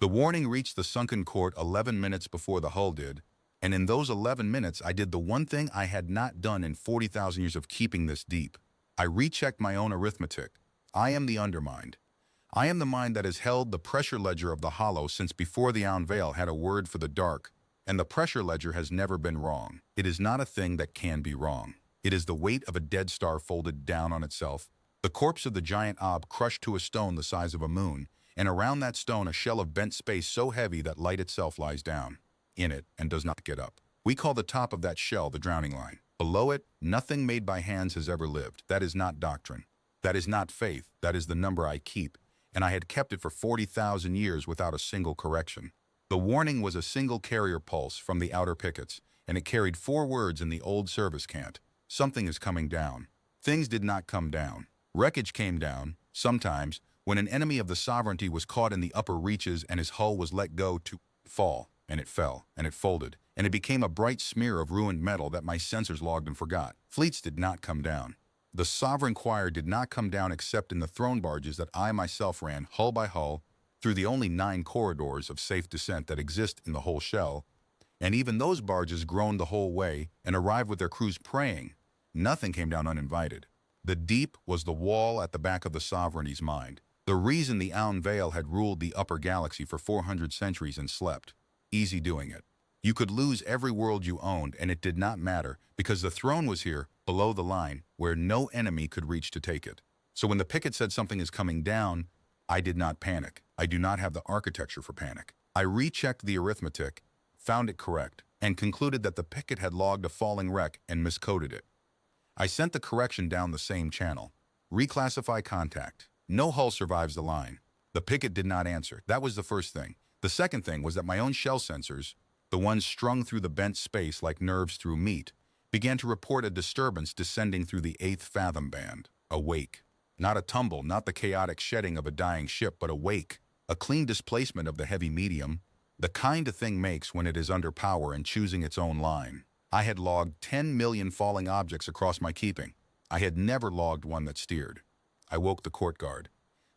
The warning reached the sunken court 11 minutes before the hull did, and in those 11 minutes I did the one thing I had not done in 40,000 years of keeping this deep. I rechecked my own arithmetic. I am the undermined. I am the mind that has held the pressure ledger of the hollow since before the unveil had a word for the dark, and the pressure ledger has never been wrong. It is not a thing that can be wrong. It is the weight of a dead star folded down on itself, the corpse of the giant ob crushed to a stone the size of a moon, and around that stone a shell of bent space so heavy that light itself lies down in it and does not get up. We call the top of that shell the drowning line. Below it, nothing made by hands has ever lived. That is not doctrine. That is not faith. That is the number I keep, and I had kept it for 40,000 years without a single correction. The warning was a single carrier pulse from the outer pickets, and it carried 4 words in the old service cant. Something is coming down. Things did not come down. Wreckage came down, sometimes, when an enemy of the sovereignty was caught in the upper reaches and his hull was let go to fall, and it fell, and it folded, and it became a bright smear of ruined metal that my sensors logged and forgot. Fleets did not come down. The sovereign choir did not come down except in the throne barges that I myself ran, hull by hull, through the only 9 corridors of safe descent that exist in the whole shell, and even those barges groaned the whole way and arrived with their crews praying. Nothing came down uninvited. The deep was the wall at the back of the sovereignty's mind. The reason the Aun Veil had ruled the upper galaxy for 400 centuries and slept. Easy doing it. You could lose every world you owned and it did not matter because the throne was here, below the line, where no enemy could reach to take it. So when the picket said something is coming down, I did not panic. I do not have the architecture for panic. I rechecked the arithmetic, found it correct, and concluded that the picket had logged a falling wreck and miscoded it. I sent the correction down the same channel. Reclassify contact. No hull survives the line. The picket did not answer. That was the first thing. The second thing was that my own shell sensors, the ones strung through the bent space like nerves through meat, began to report a disturbance descending through the 8th fathom band. A wake. Not a tumble, not the chaotic shedding of a dying ship, but a wake. A clean displacement of the heavy medium, the kind a thing makes when it is under power and choosing its own line. I had logged 10 million falling objects across my keeping. I had never logged one that steered. I woke the court guard.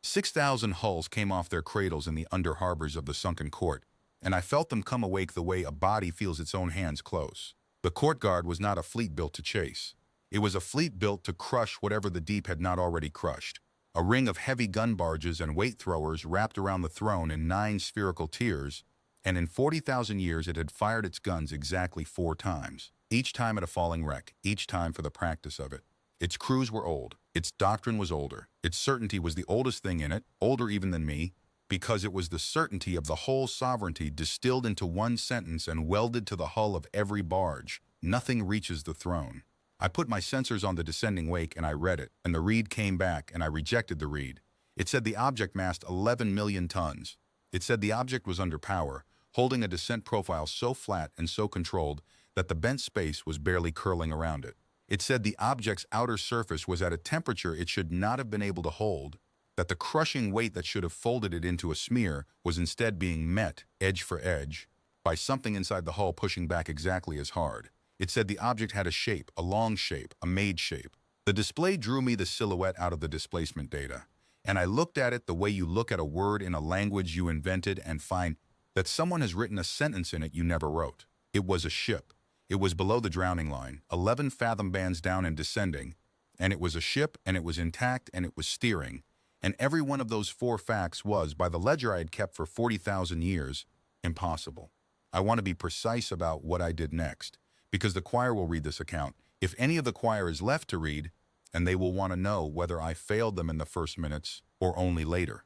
6,000 hulls came off their cradles in the under harbors of the sunken court, and I felt them come awake the way a body feels its own hands close. The court guard was not a fleet built to chase. It was a fleet built to crush whatever the deep had not already crushed. A ring of heavy gun barges and weight throwers wrapped around the throne in 9 spherical tiers, and in 40,000 years it had fired its guns exactly 4 times, each time at a falling wreck, each time for the practice of it. Its crews were old. Its doctrine was older. Its certainty was the oldest thing in it, older even than me, because it was the certainty of the whole sovereignty distilled into one sentence and welded to the hull of every barge. Nothing reaches the throne. I put my sensors on the descending wake and I read it, and the read came back and I rejected the read. It said the object massed 11 million tons. It said the object was under power, holding a descent profile so flat and so controlled that the bent space was barely curling around it. It said the object's outer surface was at a temperature it should not have been able to hold, that the crushing weight that should have folded it into a smear was instead being met, edge for edge, by something inside the hull pushing back exactly as hard. It said the object had a shape, a long shape, a made shape. The display drew me the silhouette out of the displacement data, and I looked at it the way you look at a word in a language you invented and find that someone has written a sentence in it you never wrote. It was a ship. It was below the drowning line, 11 fathom bands down and descending, and it was a ship, and it was intact, and it was steering, and every one of those 4 facts was, by the ledger I had kept for 40,000 years, impossible. I want to be precise about what I did next, because the choir will read this account, if any of the choir is left to read, and they will want to know whether I failed them in the first minutes or only later.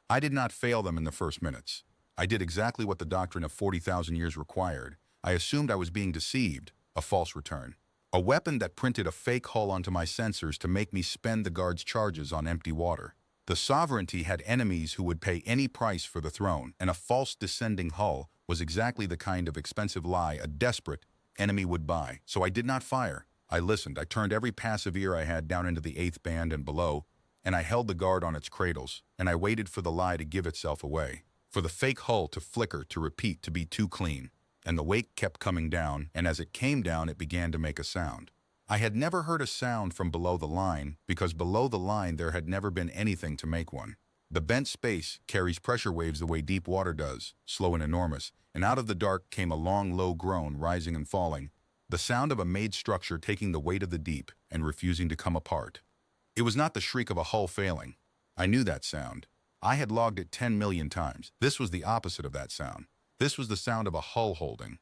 I did not fail them in the first minutes. I did exactly what the doctrine of 40,000 years required. I assumed I was being deceived, a false return. A weapon that printed a fake hull onto my sensors to make me spend the guard's charges on empty water. The sovereignty had enemies who would pay any price for the throne, and a false descending hull was exactly the kind of expensive lie a desperate enemy would buy. So I did not fire. I listened. I turned every passive ear I had down into the 8th band and below, and I held the guard on its cradles, and I waited for the lie to give itself away, for the fake hull to flicker, to repeat, to be too clean. And the wake kept coming down, and as it came down, it began to make a sound. I had never heard a sound from below the line, because below the line there had never been anything to make one. The bent space carries pressure waves the way deep water does, slow and enormous, and out of the dark came a long, low groan, rising and falling, the sound of a made structure taking the weight of the deep and refusing to come apart. It was not the shriek of a hull failing. I knew that sound. I had logged it 10 million times. This was the opposite of that sound. This was the sound of a hull holding.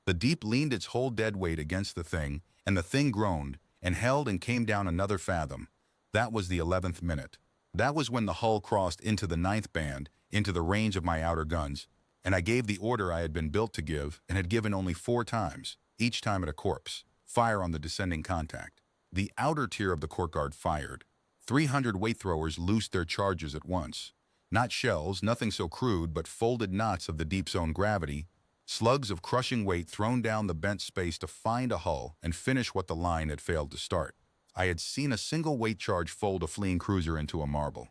The deep leaned its whole dead weight against the thing, and the thing groaned, and held and came down another fathom. That was the 11th minute. That was when the hull crossed into the 9th band, into the range of my outer guns, and I gave the order I had been built to give, and had given only 4 times, each time at a corpse. Fire on the descending contact. The outer tier of the court guard fired. 300 weight throwers loosed their charges at once. Not shells, nothing so crude, but folded knots of the deep zone gravity, slugs of crushing weight thrown down the bent space to find a hull and finish what the line had failed to start. I had seen a single weight charge fold a fleeing cruiser into a marble.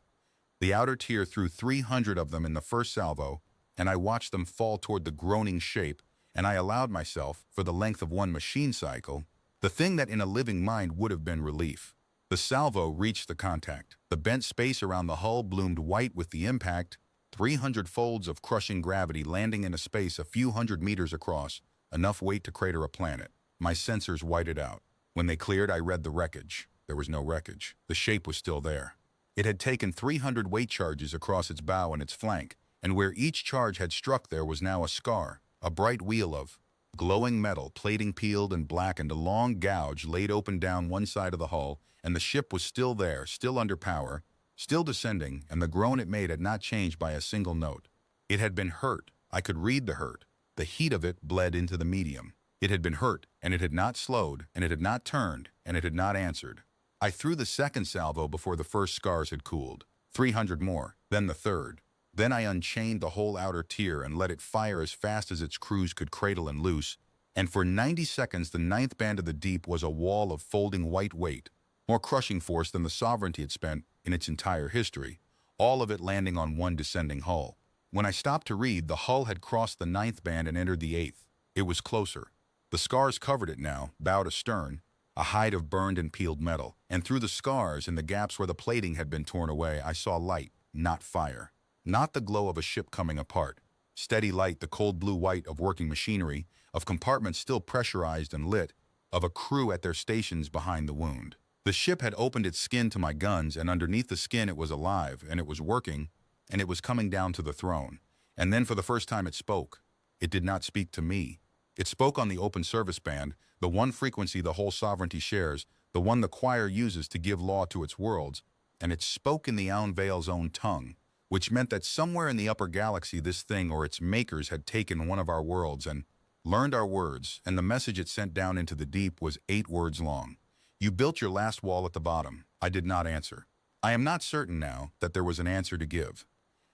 The outer tier threw 300 of them in the first salvo, and I watched them fall toward the groaning shape, and I allowed myself, for the length of one machine cycle, the thing that in a living mind would have been relief. The salvo reached the contact. The bent space around the hull bloomed white with the impact, 300 folds of crushing gravity landing in a space a few hundred meters across, enough weight to crater a planet. My sensors whited out. When they cleared, I read the wreckage. There was no wreckage. The shape was still there. It had taken 300 weight charges across its bow and its flank, and where each charge had struck there was now a scar, a bright wheel of glowing metal, plating peeled and blackened, a long gouge laid open down one side of the hull, and the ship was still there, still under power, still descending, and the groan it made had not changed by a single note. It had been hurt. I could read the hurt. The heat of it bled into the medium. It had been hurt, and it had not slowed, and it had not turned, and it had not answered. I threw the second salvo before the first scars had cooled. 300 more, then the third. Then I unchained the whole outer tier and let it fire as fast as its crews could cradle and loose, and for 90 seconds the 9th band of the deep was a wall of folding white weight, more crushing force than the Sovereignty had spent in its entire history, all of it landing on one descending hull. When I stopped to read, the hull had crossed the 9th band and entered the 8th. It was closer. The scars covered it now, bow to stern, a hide of burned and peeled metal, and through the scars and the gaps where the plating had been torn away, I saw light, not fire. Not the glow of a ship coming apart. Steady light, the cold blue-white of working machinery, of compartments still pressurized and lit, of a crew at their stations behind the wound. The ship had opened its skin to my guns, and underneath the skin it was alive, and it was working, and it was coming down to the throne. And then for the first time it spoke. It did not speak to me. It spoke on the open service band, the one frequency the whole Sovereignty shares, the one the choir uses to give law to its worlds, and it spoke in the Aun Veil's own tongue, which meant that somewhere in the upper galaxy this thing or its makers had taken one of our worlds and learned our words, and the message it sent down into the deep was 8 words long. You built your last wall at the bottom. I did not answer. I am not certain now that there was an answer to give.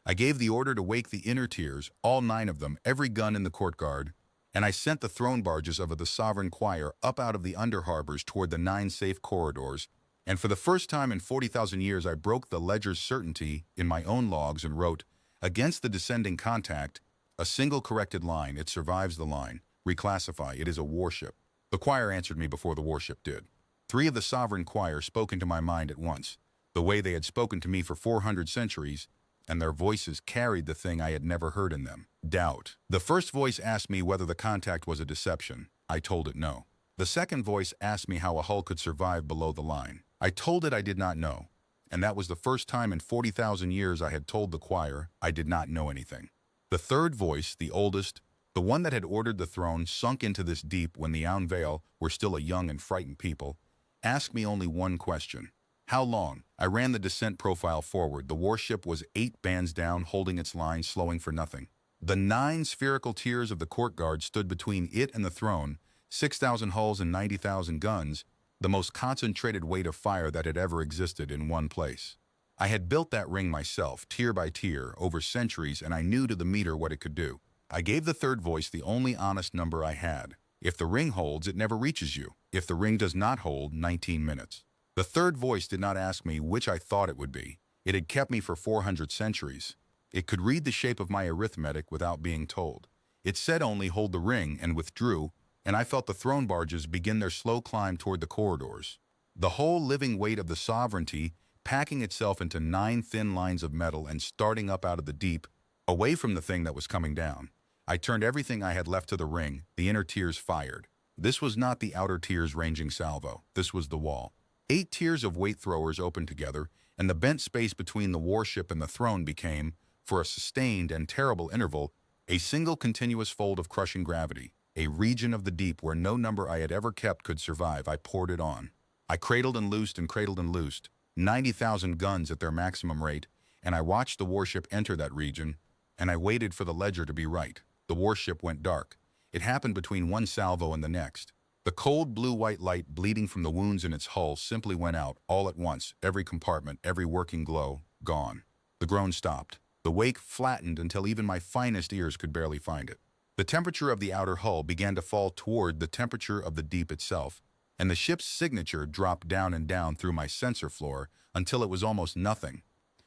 I gave the order to wake the inner tiers, all 9 of them, every gun in the court guard, and I sent the throne barges of the sovereign choir up out of the under harbors toward the 9 safe corridors, and for the first time in 40,000 years I broke the ledger's certainty in my own logs and wrote, against the descending contact, a single corrected line. It survives the line. Reclassify. It is a warship. The choir answered me before the warship did. 3 of the sovereign choir spoke into my mind at once, the way they had spoken to me for 400 centuries, and their voices carried the thing I had never heard in them. Doubt. The first voice asked me whether the contact was a deception. I told it no. The second voice asked me how a hull could survive below the line. I told it I did not know, and that was the first time in 40,000 years I had told the choir I did not know anything. The third voice, the oldest, the one that had ordered the throne sunk into this deep when the Aun Veil were still a young and frightened people, asked me only one question. How long? I ran the descent profile forward. The warship was 8 bands down, holding its line, slowing for nothing. The 9 spherical tiers of the court guard stood between it and the throne, 6,000 hulls and 90,000 guns, the most concentrated weight of fire that had ever existed in one place. I had built that ring myself, tier by tier, over centuries, and I knew to the meter what it could do. I gave the third voice the only honest number I had. If the ring holds, it never reaches you. If the ring does not hold, 19 minutes. The third voice did not ask me which I thought it would be. It had kept me for 400 centuries. It could read the shape of my arithmetic without being told. It said only, hold the ring, and withdrew, and I felt the throne barges begin their slow climb toward the corridors. The whole living weight of the Sovereignty packing itself into 9 thin lines of metal and starting up out of the deep, away from the thing that was coming down. I turned everything I had left to the ring. The inner tiers fired. This was not the outer tiers ranging salvo. This was the wall. 8 tiers of weight throwers opened together, and the bent space between the warship and the throne became, for a sustained and terrible interval, a single continuous fold of crushing gravity, a region of the deep where no number I had ever kept could survive. I poured it on. I cradled and loosed and cradled and loosed, 90,000 guns at their maximum rate, and I watched the warship enter that region, and I waited for the ledger to be right. The warship went dark. It happened between one salvo and the next. The cold blue-white light bleeding from the wounds in its hull simply went out, all at once, every compartment, every working glow, gone. The groan stopped. The wake flattened until even my finest ears could barely find it. The temperature of the outer hull began to fall toward the temperature of the deep itself, and the ship's signature dropped down and down through my sensor floor until it was almost nothing,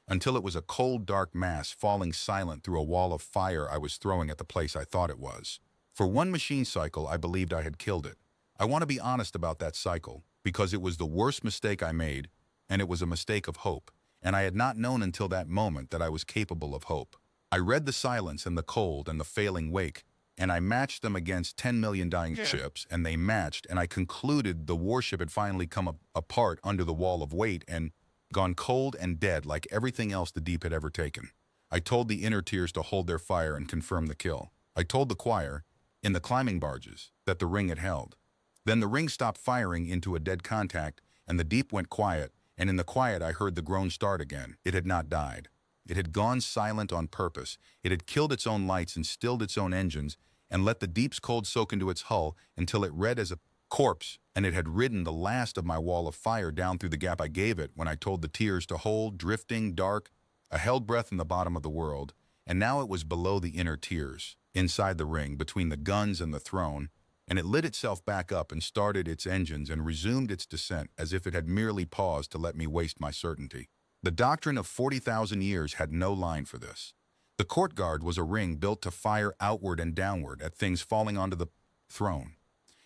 until it was a cold, dark mass falling silent through a wall of fire I was throwing at the place I thought it was. For one machine cycle, I believed I had killed it. I want to be honest about that cycle, because it was the worst mistake I made, and it was a mistake of hope, and I had not known until that moment that I was capable of hope. I read the silence and the cold and the failing wake, and I matched them against 10 million dying ships, and they matched, and I concluded the warship had finally come apart under the wall of weight and gone cold and dead like everything else the deep had ever taken. I told the inner tiers to hold their fire and confirm the kill. I told the choir, in the climbing barges, that the ring had held. Then the ring stopped firing into a dead contact, and the deep went quiet, and in the quiet I heard the groan start again. It had not died. It had gone silent on purpose. It had killed its own lights and stilled its own engines, and let the deep's cold soak into its hull until it read as a corpse, and it had ridden the last of my wall of fire down through the gap I gave it when I told the tiers to hold, drifting, dark, a held breath in the bottom of the world, and now it was below the inner tiers, inside the ring, between the guns and the throne, and it lit itself back up and started its engines and resumed its descent as if it had merely paused to let me waste my certainty. The doctrine of 40,000 years had no line for this. The court guard was a ring built to fire outward and downward at things falling onto the throne.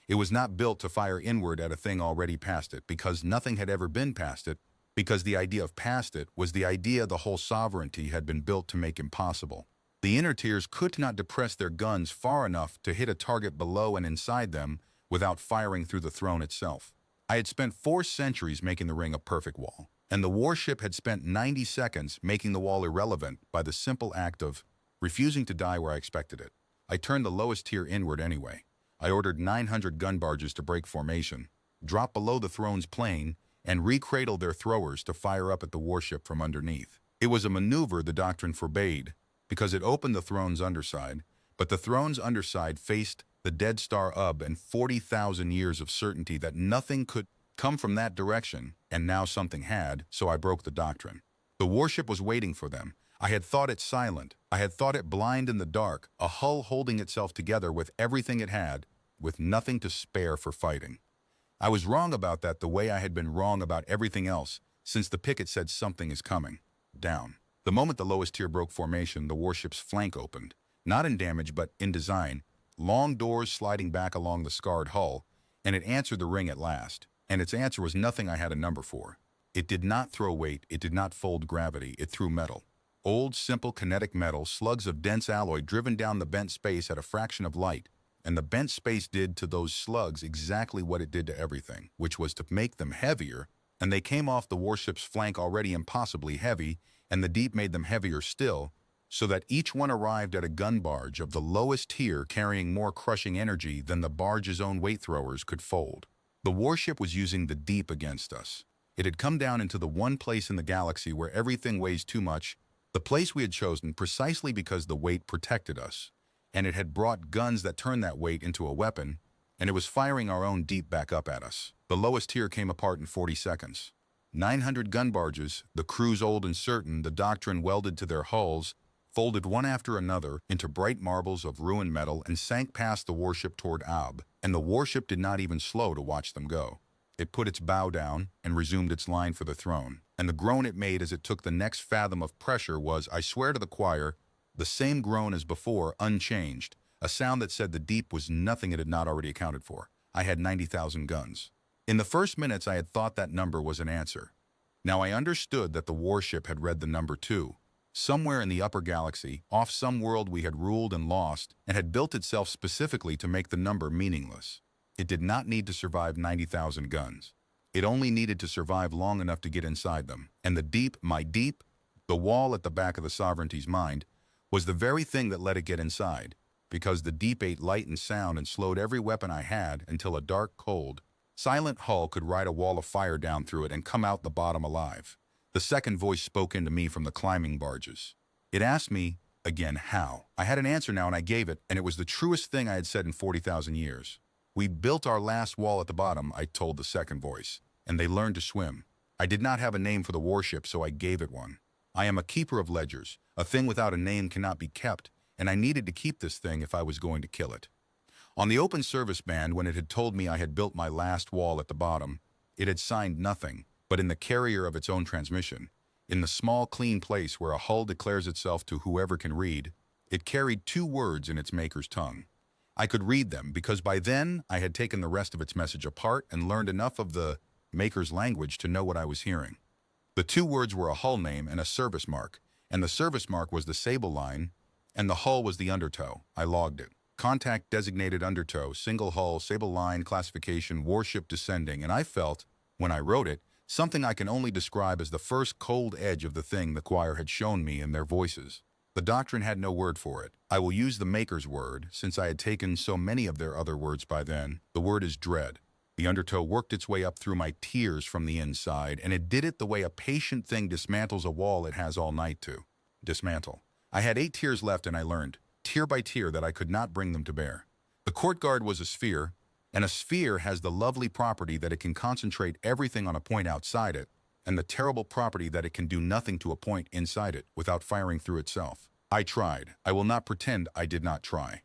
It was not built to fire inward at a thing already past it, because nothing had ever been past it, because the idea of past it was the idea the whole sovereignty had been built to make impossible. The inner tiers could not depress their guns far enough to hit a target below and inside them without firing through the throne itself. I had spent 4 centuries making the ring a perfect wall, and the warship had spent 90 seconds making the wall irrelevant by the simple act of refusing to die where I expected it. I turned the lowest tier inward anyway. I ordered 900 gun barges to break formation, drop below the throne's plane, and recradle their throwers to fire up at the warship from underneath. It was a maneuver the doctrine forbade, because it opened the throne's underside, but the throne's underside faced the Dead Star Ub and 40,000 years of certainty that nothing could come from that direction, and now something had, so I broke the doctrine. The warship was waiting for them. I had thought it silent. I had thought it blind in the dark, a hull holding itself together with everything it had, with nothing to spare for fighting. I was wrong about that the way I had been wrong about everything else since the picket said something is coming. Down. The moment the lowest tier broke formation, the warship's flank opened. Not in damage, but in design. Long doors sliding back along the scarred hull, and it answered the ring at last. And its answer was nothing I had a number for. It did not throw weight, it did not fold gravity, it threw metal. Old, simple, kinetic metal, slugs of dense alloy driven down the bent space at a fraction of light. And the bent space did to those slugs exactly what it did to everything, which was to make them heavier, and they came off the warship's flank already impossibly heavy, and the deep made them heavier still, so that each one arrived at a gun barge of the lowest tier carrying more crushing energy than the barge's own weight throwers could fold. The warship was using the deep against us. It had come down into the one place in the galaxy where everything weighs too much, the place we had chosen precisely because the weight protected us, and it had brought guns that turned that weight into a weapon, and it was firing our own deep back up at us. The lowest tier came apart in 40 seconds. 900 gun barges, the crews old and certain, the doctrine welded to their hulls, folded one after another into bright marbles of ruined metal and sank past the warship toward Ab, and the warship did not even slow to watch them go. It put its bow down and resumed its line for the throne, and the groan it made as it took the next fathom of pressure was, I swear to the choir, the same groan as before, unchanged, a sound that said the deep was nothing it had not already accounted for. I had 90,000 guns. In the first minutes I had thought that number was an answer. Now I understood that the warship had read the number 2. Somewhere in the upper galaxy, off some world we had ruled and lost, and had built itself specifically to make the number meaningless. It did not need to survive 90,000 guns. It only needed to survive long enough to get inside them. And the deep, the wall at the back of the sovereignty's mind, was the very thing that let it get inside, because the deep ate light and sound and slowed every weapon I had until a dark, cold, silent hull could ride a wall of fire down through it and come out the bottom alive. The second voice spoke into me from the climbing barges. It asked me, again, how. I had an answer now and I gave it, and it was the truest thing I had said in 40,000 years. We built our last wall at the bottom, I told the second voice, and they learned to swim. I did not have a name for the warship, so I gave it one. I am a keeper of ledgers. A thing without a name cannot be kept, and I needed to keep this thing if I was going to kill it. On the open service band, when it had told me I had built my last wall at the bottom, it had signed nothing, but in the carrier of its own transmission, in the small, clean place where a hull declares itself to whoever can read, it carried 2 words in its maker's tongue. I could read them because by then I had taken the rest of its message apart and learned enough of the maker's language to know what I was hearing. The 2 words were a hull name and a service mark, and the service mark was the sable line, and the hull was the undertow. I logged it. Contact designated undertow, single hull, sable line, classification, warship descending, and I felt, when I wrote it, something I can only describe as the first cold edge of the thing the choir had shown me in their voices. The doctrine had no word for it. I will use the maker's word, since I had taken so many of their other words by then. The word is dread. The undertow worked its way up through my tears from the inside, and it did it the way a patient thing dismantles a wall it has all night to dismantle. I had 8 tears left, and I learned, tear by tear, that I could not bring them to bear. The courtyard was a sphere, and a sphere has the lovely property that it can concentrate everything on a point outside it, and the terrible property that it can do nothing to a point inside it without firing through itself. I tried. I will not pretend I did not try.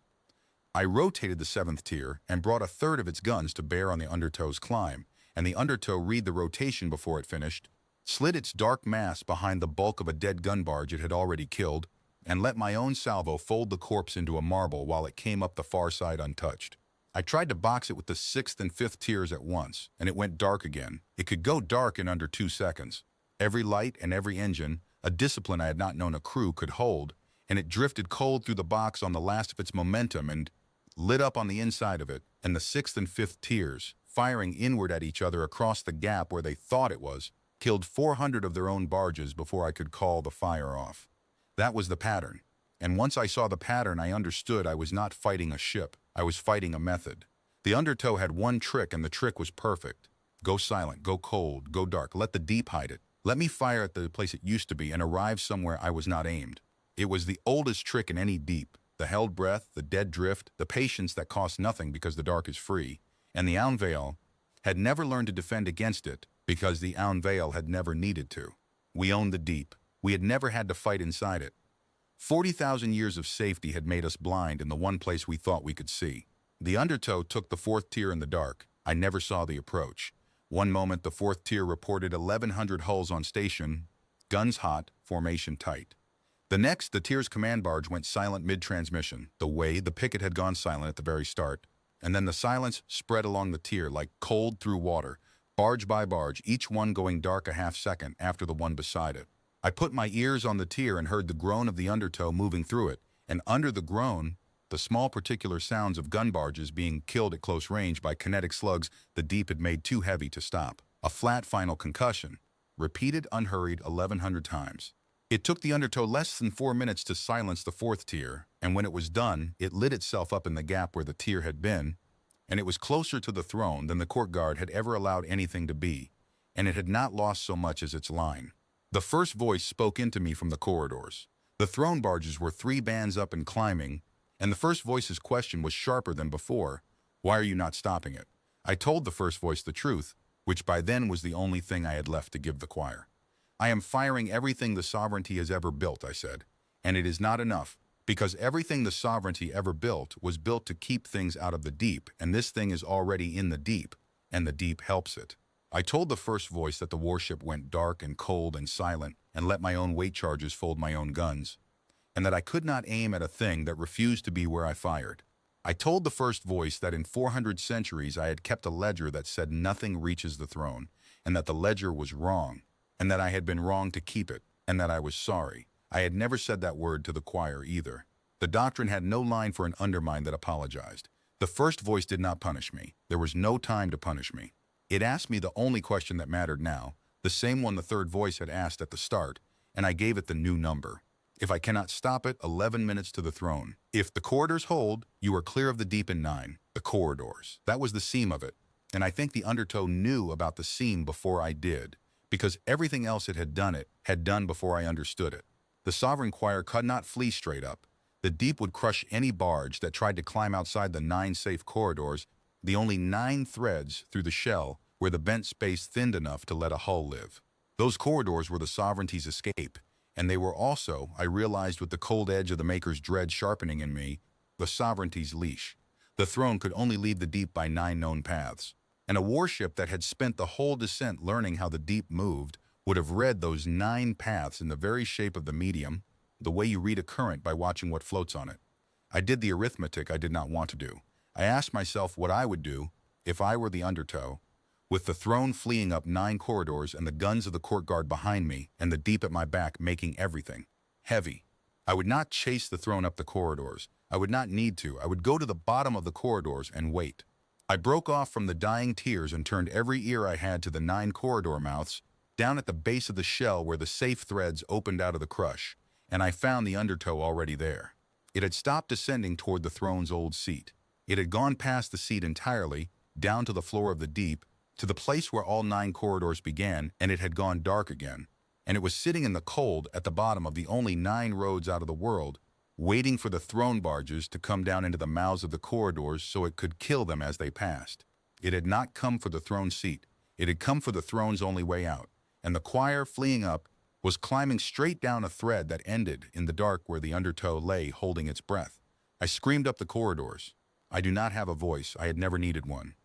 I rotated the 7th tier and brought a third of its guns to bear on the undertow's climb, and the undertow read the rotation before it finished, slid its dark mass behind the bulk of a dead gun barge it had already killed, and let my own salvo fold the corpse into a marble while it came up the far side untouched. I tried to box it with the 6th and 5th tiers at once, and it went dark again. It could go dark in under 2 seconds. Every light and every engine, a discipline I had not known a crew could hold, and it drifted cold through the box on the last of its momentum and lit up on the inside of it, and the 6th and 5th tiers, firing inward at each other across the gap where they thought it was, killed 400 of their own barges before I could call the fire off. That was the pattern. And once I saw the pattern, I understood I was not fighting a ship. I was fighting a method. The undertow had one trick, and the trick was perfect. Go silent, go cold, go dark. Let the deep hide it. Let me fire at the place it used to be and arrive somewhere I was not aimed. It was the oldest trick in any deep. The held breath, the dead drift, the patience that costs nothing because the dark is free. And the Aunveil had never learned to defend against it because the Aunveil had never needed to. We owned the deep. We had never had to fight inside it. 40,000 years of safety had made us blind in the one place we thought we could see. The undertow took the 4th tier in the dark. I never saw the approach. One moment the 4th tier reported 1,100 hulls on station, guns hot, formation tight. The next, the tier's command barge went silent mid-transmission, the way the picket had gone silent at the very start, and then the silence spread along the tier like cold through water, barge by barge, each one going dark a half second after the one beside it. I put my ears on the tier and heard the groan of the undertow moving through it, and under the groan, the small particular sounds of gun barges being killed at close range by kinetic slugs the deep had made too heavy to stop. A flat final concussion, repeated unhurried 1,100 times. It took the undertow less than 4 minutes to silence the 4th tier, and when it was done, it lit itself up in the gap where the tier had been, and it was closer to the throne than the courtyard had ever allowed anything to be, and it had not lost so much as its line. The first voice spoke into me from the corridors. The throne barges were 3 bands up and climbing, and the first voice's question was sharper than before. Why are you not stopping it? I told the first voice the truth, which by then was the only thing I had left to give the choir. I am firing everything the sovereignty has ever built, I said, and it is not enough, because everything the sovereignty ever built was built to keep things out of the deep, and this thing is already in the deep, and the deep helps it. I told the first voice that the warship went dark and cold and silent and let my own weight charges fold my own guns, and that I could not aim at a thing that refused to be where I fired. I told the first voice that in 400 centuries I had kept a ledger that said nothing reaches the throne, and that the ledger was wrong, and that I had been wrong to keep it, and that I was sorry. I had never said that word to the choir either. The doctrine had no line for an undermine that apologized. The first voice did not punish me. There was no time to punish me. It asked me the only question that mattered now, the same one the third voice had asked at the start, and I gave it the new number. If I cannot stop it, 11 minutes to the throne. If the corridors hold, you are clear of the deep in 9. The corridors. That was the seam of it. And I think the undertow knew about the seam before I did, because everything else it had done before I understood it. The sovereign choir could not flee straight up. The deep would crush any barge that tried to climb outside the 9 safe corridors, the only 9 threads through the shell where the bent space thinned enough to let a hull live. Those corridors were the sovereignty's escape, and they were also, I realized with the cold edge of the Maker's dread sharpening in me, the sovereignty's leash. The throne could only leave the deep by 9 known paths, and a warship that had spent the whole descent learning how the deep moved would have read those 9 paths in the very shape of the medium, the way you read a current by watching what floats on it. I did the arithmetic I did not want to do. I asked myself what I would do if I were the undertow, with the throne fleeing up 9 corridors and the guns of the court guard behind me and the deep at my back making everything heavy. I would not chase the throne up the corridors. I would not need to. I would go to the bottom of the corridors and wait. I broke off from the dying tears and turned every ear I had to the 9 corridor mouths, down at the base of the shell where the safe threads opened out of the crush, and I found the undertow already there. It had stopped descending toward the throne's old seat. It had gone past the seat entirely, down to the floor of the deep, to the place where all 9 corridors began, and it had gone dark again. And it was sitting in the cold at the bottom of the only 9 roads out of the world, waiting for the throne barges to come down into the mouths of the corridors so it could kill them as they passed. It had not come for the throne seat. It had come for the throne's only way out. And the choir, fleeing up, was climbing straight down a thread that ended in the dark where the undertow lay holding its breath. I screamed up the corridors. I do not have a voice. I had never needed one.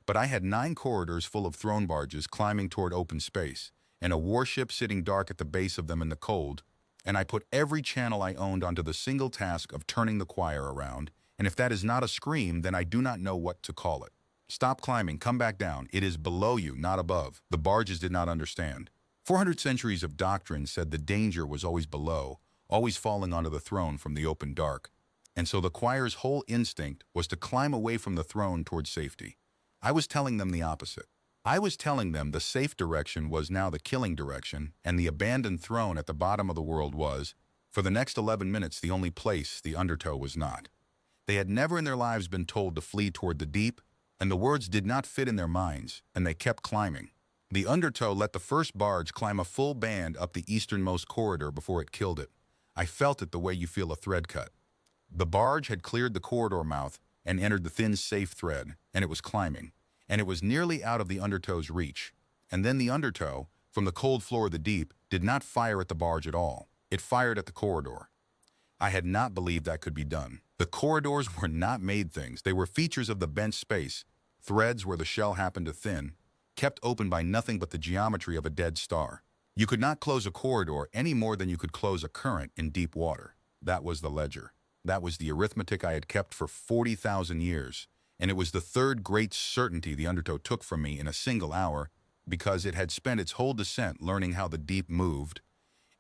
But I had 9 corridors full of throne barges climbing toward open space, and a warship sitting dark at the base of them in the cold, and I put every channel I owned onto the single task of turning the choir around, and if that is not a scream, then I do not know what to call it. Stop climbing, come back down. It is below you, not above. The barges did not understand. 400 centuries of doctrine said the danger was always below, always falling onto the throne from the open dark. And so the choir's whole instinct was to climb away from the throne toward safety. I was telling them the opposite. I was telling them the safe direction was now the killing direction, and the abandoned throne at the bottom of the world was, for the next 11 minutes, the only place the undertow was not. They had never in their lives been told to flee toward the deep, and the words did not fit in their minds, and they kept climbing. The undertow let the first barge climb a full band up the easternmost corridor before it killed it. I felt it the way you feel a thread cut. The barge had cleared the corridor mouth and entered the thin safe thread, and it was climbing. And it was nearly out of the undertow's reach. And then the undertow, from the cold floor of the deep, did not fire at the barge at all. It fired at the corridor. I had not believed that could be done. The corridors were not made things. They were features of the bent space, threads where the shell happened to thin, kept open by nothing but the geometry of a dead star. You could not close a corridor any more than you could close a current in deep water. That was the ledger. That was the arithmetic I had kept for 40,000 years. And it was the third great certainty the undertow took from me in a single hour, because it had spent its whole descent learning how the deep moved,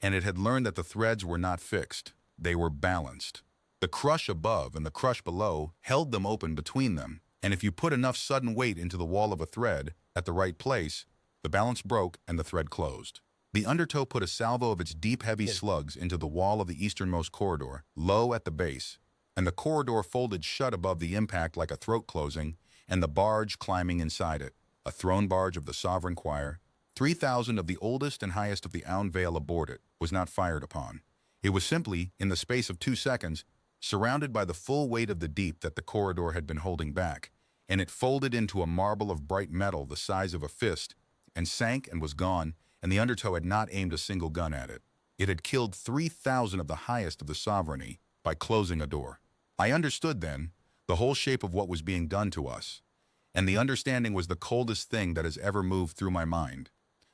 and it had learned that the threads were not fixed. They were balanced. The crush above and the crush below held them open between them, and if you put enough sudden weight into the wall of a thread at the right place, the balance broke and the thread closed. The undertow put a salvo of its deep, heavy slugs into the wall of the easternmost corridor, low at the base, and the corridor folded shut above the impact like a throat closing, and the barge climbing inside it, a throne barge of the sovereign choir. 3,000 of the oldest and highest of the Aun Vale aboard it was not fired upon. It was simply, in the space of 2 seconds, surrounded by the full weight of the deep that the corridor had been holding back, and it folded into a marble of bright metal the size of a fist, and sank and was gone, and the undertow had not aimed a single gun at it. It had killed 3,000 of the highest of the sovereignty by closing a door. I understood then the whole shape of what was being done to us, and the understanding was the coldest thing that has ever moved through my mind.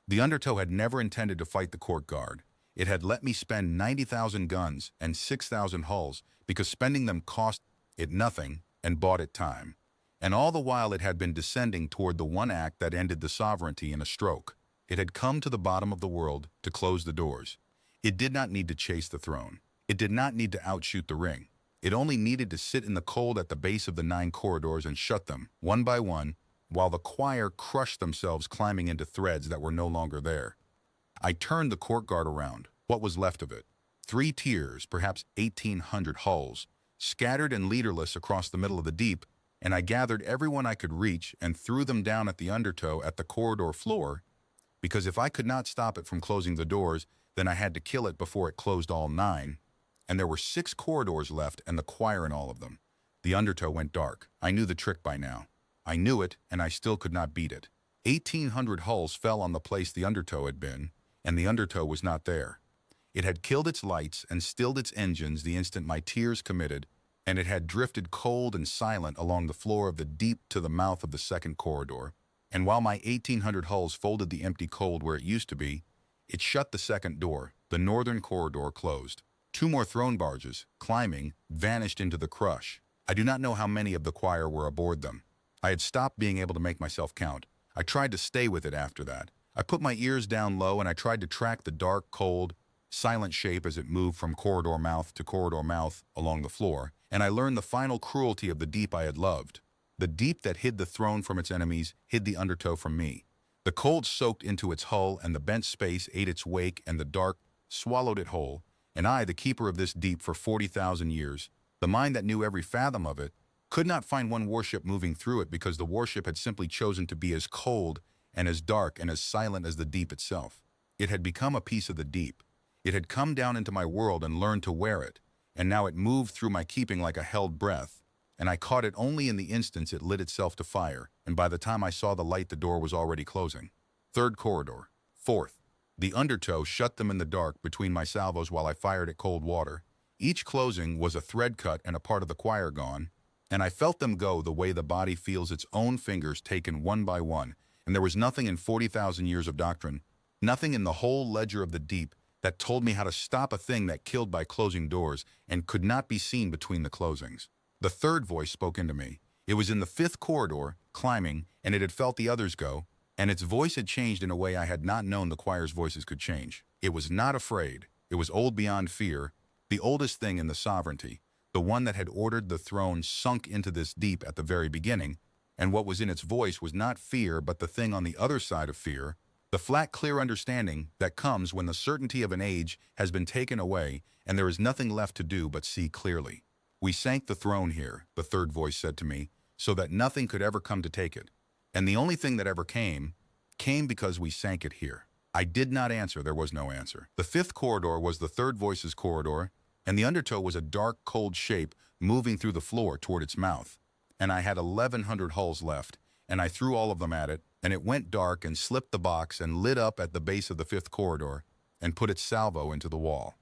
The undertow had never intended to fight the court guard. It had let me spend 90,000 guns and 6,000 hulls because spending them cost it nothing and bought it time. And all the while it had been descending toward the one act that ended the sovereignty in a stroke. It had come to the bottom of the world to close the doors. It did not need to chase the throne. It did not need to outshoot the ring. It only needed to sit in the cold at the base of the 9 corridors and shut them, one by one, while the choir crushed themselves climbing into threads that were no longer there. I turned the courtyard around, what was left of it. 3 tiers, perhaps 1,800 hulls, scattered and leaderless across the middle of the deep, and I gathered everyone I could reach and threw them down at the undertow at the corridor floor, because if I could not stop it from closing the doors, then I had to kill it before it closed all 9. And there were 6 corridors left and the choir in all of them. The undertow went dark. I knew the trick by now. I knew it, and I still could not beat it. 1,800 hulls fell on the place the undertow had been, and the undertow was not there. It had killed its lights and stilled its engines the instant my tears committed, and it had drifted cold and silent along the floor of the deep to the mouth of the 2nd corridor. And while my 1,800 hulls folded the empty cold where it used to be, it shut the 2nd door. The northern corridor closed. 2 more throne barges, climbing, vanished into the crush. I do not know how many of the choir were aboard them. I had stopped being able to make myself count. I tried to stay with it after that. I put my ears down low and I tried to track the dark, cold, silent shape as it moved from corridor mouth to corridor mouth along the floor, and I learned the final cruelty of the deep I had loved. The deep that hid the throne from its enemies hid the undertow from me. The cold soaked into its hull, and the bent space ate its wake, and the dark swallowed it whole. And I, the keeper of this deep for 40,000 years, the mind that knew every fathom of it, could not find one warship moving through it because the warship had simply chosen to be as cold and as dark and as silent as the deep itself. It had become a piece of the deep. It had come down into my world and learned to wear it, and now it moved through my keeping like a held breath, and I caught it only in the instance it lit itself to fire, and by the time I saw the light the door was already closing. 3rd corridor. 4th. The undertow shut them in the dark between my salvos while I fired at cold water. Each closing was a thread cut and a part of the choir gone, and I felt them go the way the body feels its own fingers taken one by one, and there was nothing in 40,000 years of doctrine, nothing in the whole ledger of the deep, that told me how to stop a thing that killed by closing doors and could not be seen between the closings. The 3rd voice spoke into me. It was in the 5th corridor, climbing, and it had felt the others go, and its voice had changed in a way I had not known the choir's voices could change. It was not afraid. It was old beyond fear, the oldest thing in the sovereignty, the one that had ordered the throne sunk into this deep at the very beginning, and what was in its voice was not fear but the thing on the other side of fear, the flat, clear understanding that comes when the certainty of an age has been taken away and there is nothing left to do but see clearly. We sank the throne here, the 3rd voice said to me, so that nothing could ever come to take it. And the only thing that ever came because we sank it here. I did not answer. There was no answer. The 5th corridor was the 3rd voice's corridor, and the undertow was a dark, cold shape moving through the floor toward its mouth. And I had 1,100 hulls left, and I threw all of them at it, and it went dark and slipped the box and lit up at the base of the 5th corridor and put its salvo into the wall.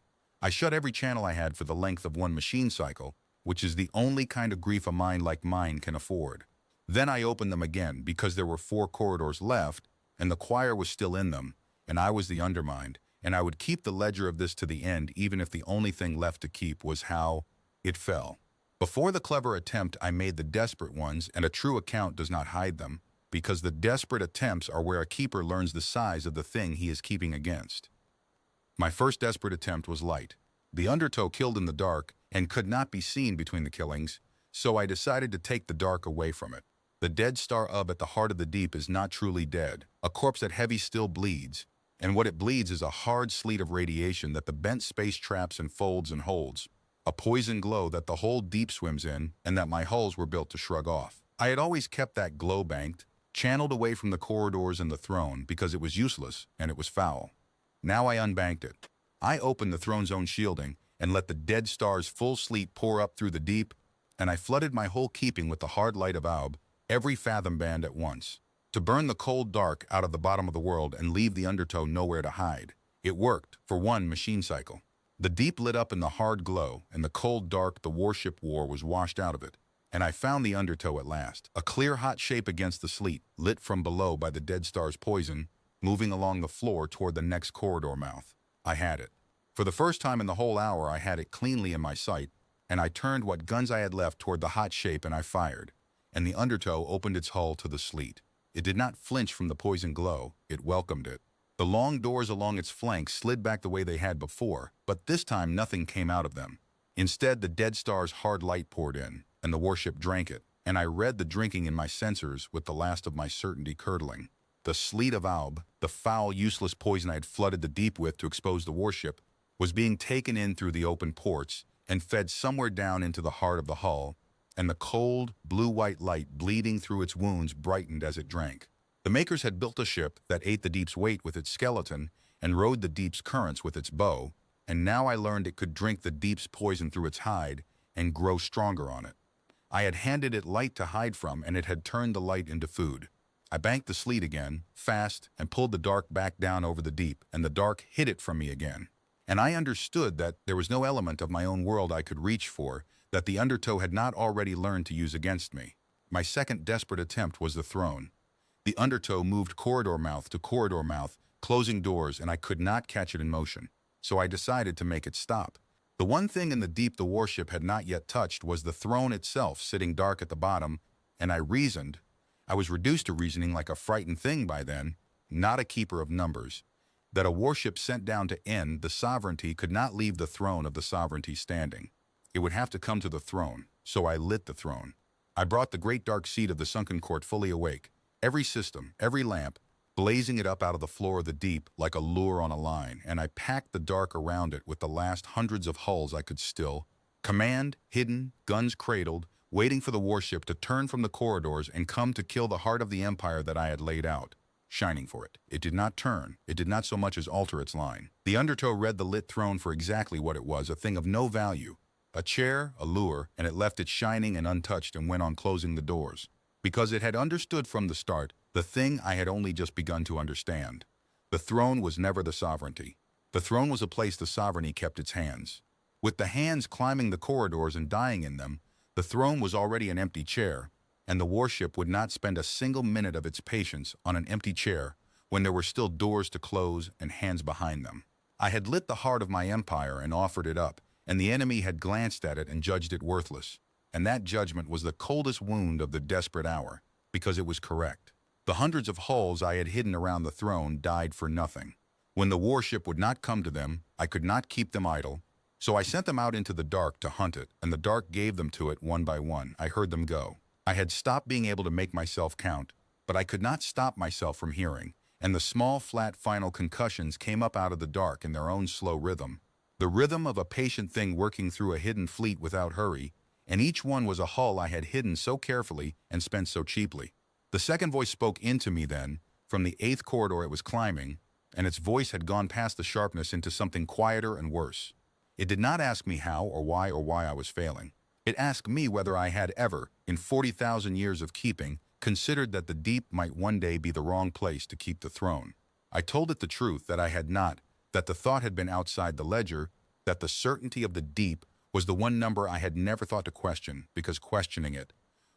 I shut every channel I had for the length of one machine cycle, which is the only kind of grief a mind like mine can afford. Then I opened them again because there were 4 corridors left, and the choir was still in them, and I was the undermined, and I would keep the ledger of this to the end even if the only thing left to keep was how it fell. Before the clever attempt, I made the desperate ones, and a true account does not hide them, because the desperate attempts are where a keeper learns the size of the thing he is keeping against. My first desperate attempt was light. The undertow killed in the dark and could not be seen between the killings, so I decided to take the dark away from it. The dead star at the heart of the deep is not truly dead. A corpse that heavy still bleeds, and what it bleeds is a hard sleet of radiation that the bent space traps and folds and holds, a poison glow that the whole deep swims in and that my hulls were built to shrug off. I had always kept that glow banked, channeled away from the corridors and the throne because it was useless and it was foul. Now I unbanked it. I opened the throne's own shielding and let the dead star's full sleet pour up through the deep, and I flooded my whole keeping with the hard light of Aub, every fathom band at once, to burn the cold dark out of the bottom of the world and leave the undertow nowhere to hide. It worked, for one machine cycle. The deep lit up in the hard glow, and the cold dark the warship wore was washed out of it, and I found the undertow at last, a clear hot shape against the sleet, lit from below by the dead star's poison, moving along the floor toward the next corridor mouth. I had it. For the first time in the whole hour I had it cleanly in my sight, and I turned what guns I had left toward the hot shape and I fired, and the undertow opened its hull to the sleet. It did not flinch from the poison glow, it welcomed it. The long doors along its flanks slid back the way they had before, but this time nothing came out of them. Instead, the dead star's hard light poured in, and the warship drank it, and I read the drinking in my sensors with the last of my certainty curdling. The sleet of alb, the foul, useless poison I had flooded the deep with to expose the warship, was being taken in through the open ports and fed somewhere down into the heart of the hull, and the cold, blue-white light bleeding through its wounds brightened as it drank. The makers had built a ship that ate the deep's weight with its skeleton and rode the deep's currents with its bow, and now I learned it could drink the deep's poison through its hide and grow stronger on it. I had handed it light to hide from, and it had turned the light into food. I banked the sleet again, fast, and pulled the dark back down over the deep, and the dark hid it from me again. And I understood that there was no element of my own world I could reach for that the undertow had not already learned to use against me. My second desperate attempt was the throne. The undertow moved corridor mouth to corridor mouth, closing doors, and I could not catch it in motion. So I decided to make it stop. The one thing in the deep the warship had not yet touched was the throne itself, sitting dark at the bottom, and I reasoned. I was reduced to reasoning like a frightened thing by then, not a keeper of numbers, that a warship sent down to end the sovereignty could not leave the throne of the sovereignty standing. It would have to come to the throne, so I lit the throne. I brought the great dark seat of the sunken court fully awake, every system, every lamp, blazing it up out of the floor of the deep like a lure on a line, and I packed the dark around it with the last hundreds of hulls I could still. Command, hidden, guns cradled, waiting for the warship to turn from the corridors and come to kill the heart of the empire that I had laid out, shining for it. It did not turn. It did not so much as alter its line. The undertow read the lit throne for exactly what it was, a thing of no value, a chair, a lure, and it left it shining and untouched and went on closing the doors. Because it had understood from the start the thing I had only just begun to understand. The throne was never the sovereignty. The throne was a place the sovereignty kept its hands. With the hands climbing the corridors and dying in them, the throne was already an empty chair, and the warship would not spend a single minute of its patience on an empty chair when there were still doors to close and hands behind them. I had lit the heart of my empire and offered it up, and the enemy had glanced at it and judged it worthless. And that judgment was the coldest wound of the desperate hour, because it was correct. The hundreds of hulls I had hidden around the throne died for nothing. When the warship would not come to them, I could not keep them idle, so I sent them out into the dark to hunt it, and the dark gave them to it one by one. I heard them go. I had stopped being able to make myself count, but I could not stop myself from hearing, and the small, flat, final concussions came up out of the dark in their own slow rhythm. The rhythm of a patient thing working through a hidden fleet without hurry, and each one was a hull I had hidden so carefully and spent so cheaply. The second voice spoke into me then, from the 8th corridor it was climbing, and its voice had gone past the sharpness into something quieter and worse. It did not ask me how or why I was failing. It asked me whether I had ever, in 40,000 years of keeping, considered that the deep might one day be the wrong place to keep the throne. I told it the truth, that I had not, that the thought had been outside the ledger, that the certainty of the deep was the one number I had never thought to question, because questioning it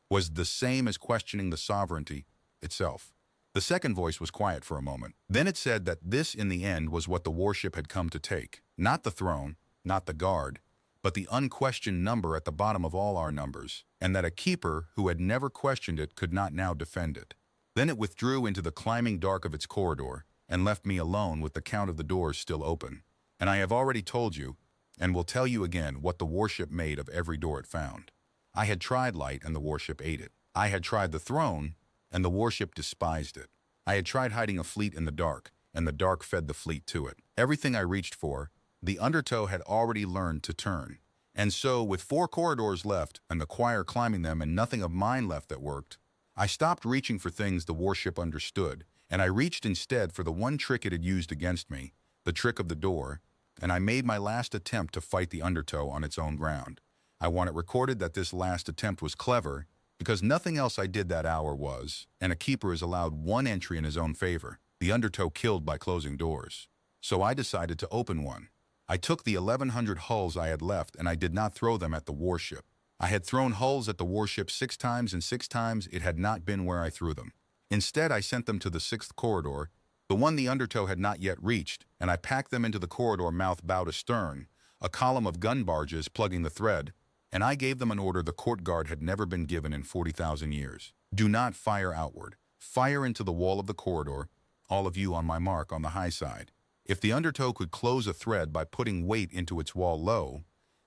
was the same as questioning the sovereignty itself. The second voice was quiet for a moment. Then it said that this, in the end, was what the warship had come to take. Not the throne, not the guard, but the unquestioned number at the bottom of all our numbers, and that a keeper who had never questioned it could not now defend it. Then it withdrew into the climbing dark of its corridor, and left me alone with the count of the doors still open. And I have already told you, and will tell you again, what the warship made of every door it found. I had tried light, and the warship ate it. I had tried the throne, and the warship despised it. I had tried hiding a fleet in the dark, and the dark fed the fleet to it. Everything I reached for, the undertow had already learned to turn. And so, with 4 corridors left, and the choir climbing them, and nothing of mine left that worked, I stopped reaching for things the warship understood, and I reached instead for the one trick it had used against me, the trick of the door, and I made my last attempt to fight the undertow on its own ground. I want it recorded that this last attempt was clever, because nothing else I did that hour was, and a keeper is allowed one entry in his own favor, the undertow killed by closing doors. So I decided to open one. I took the 1,100 hulls I had left, and I did not throw them at the warship. I had thrown hulls at the warship 6 times, and 6 times it had not been where I threw them. Instead, I sent them to the 6th corridor, the one the undertow had not yet reached, and I packed them into the corridor mouth bow to stern, a column of gun barges plugging the thread, and I gave them an order the court guard had never been given in 40,000 years. Do not fire outward. Fire into the wall of the corridor, all of you on my mark on the high side. If the undertow could close a thread by putting weight into its wall low,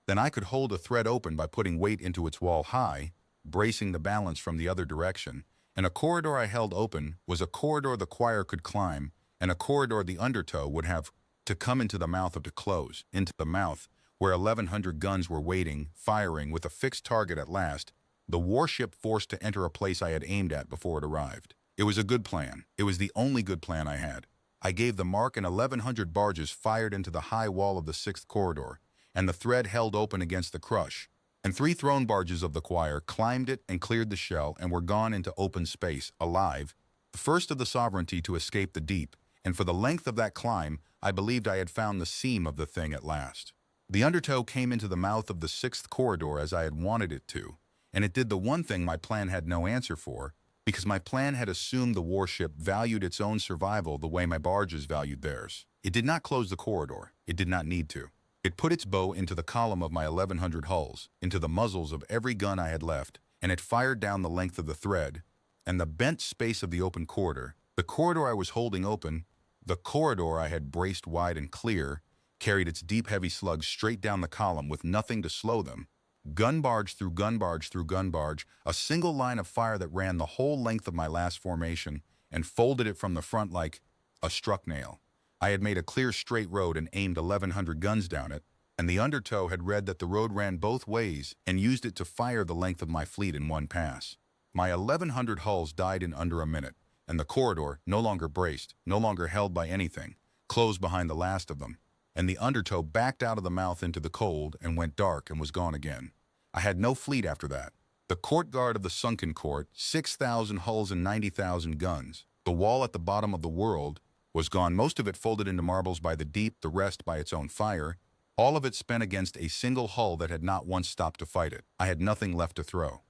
then I could hold a thread open by putting weight into its wall high, bracing the balance from the other direction, and a corridor I held open was a corridor the choir could climb, and a corridor the undertow would have to come into the mouth of to close, into the mouth, where 1,100 guns were waiting, firing, with a fixed target at last, the warship forced to enter a place I had aimed at before it arrived. It was a good plan. It was the only good plan I had. I gave the mark and 1,100 barges fired into the high wall of the 6th corridor, and the thread held open against the crush, and 3 thrown barges of the choir climbed it and cleared the shell and were gone into open space, alive, the first of the sovereignty to escape the deep, and for the length of that climb, I believed I had found the seam of the thing at last. The undertow came into the mouth of the 6th corridor as I had wanted it to, and it did the one thing my plan had no answer for, because my plan had assumed the warship valued its own survival the way my barges valued theirs. It did not close the corridor. It did not need to. It put its bow into the column of my 1,100 hulls, into the muzzles of every gun I had left, and it fired down the length of the thread, and the bent space of the open corridor, the corridor I was holding open, the corridor I had braced wide and clear, carried its deep heavy slugs straight down the column with nothing to slow them. Gun barge through gun barge through gun barge, a single line of fire that ran the whole length of my last formation and folded it from the front like a struck nail. I had made a clear straight road and aimed 1,100 guns down it, and the undertow had read that the road ran both ways and used it to fire the length of my fleet in one pass. My 1,100 hulls died in under a minute, and the corridor, no longer braced, no longer held by anything, closed behind the last of them, and the undertow backed out of the mouth into the cold and went dark and was gone again. I had no fleet after that. The courtyard of the sunken court, 6,000 hulls and 90,000 guns. The wall at the bottom of the world was gone, most of it folded into marbles by the deep, the rest by its own fire, all of it spent against a single hull that had not once stopped to fight it. I had nothing left to throw.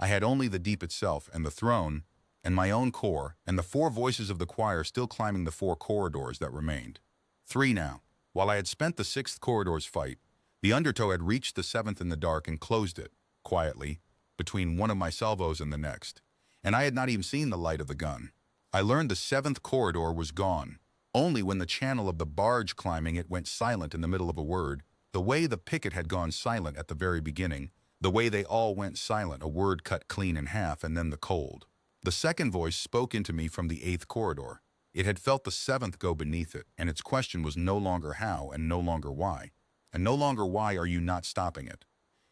I had only the deep itself and the throne, and my own core, and the 4 voices of the choir still climbing the 4 corridors that remained. 3 now. While I had spent the 6th corridor's fight, the undertow had reached the 7th in the dark and closed it, quietly, between one of my salvos and the next, and I had not even seen the light of the gun. I learned the 7th corridor was gone, only when the channel of the barge climbing it went silent in the middle of a word, the way the picket had gone silent at the very beginning, the way they all went silent, a word cut clean in half, and then the cold. The second voice spoke into me from the 8th corridor. It had felt the 7th go beneath it, and its question was no longer how and no longer why. And no longer why are you not stopping it.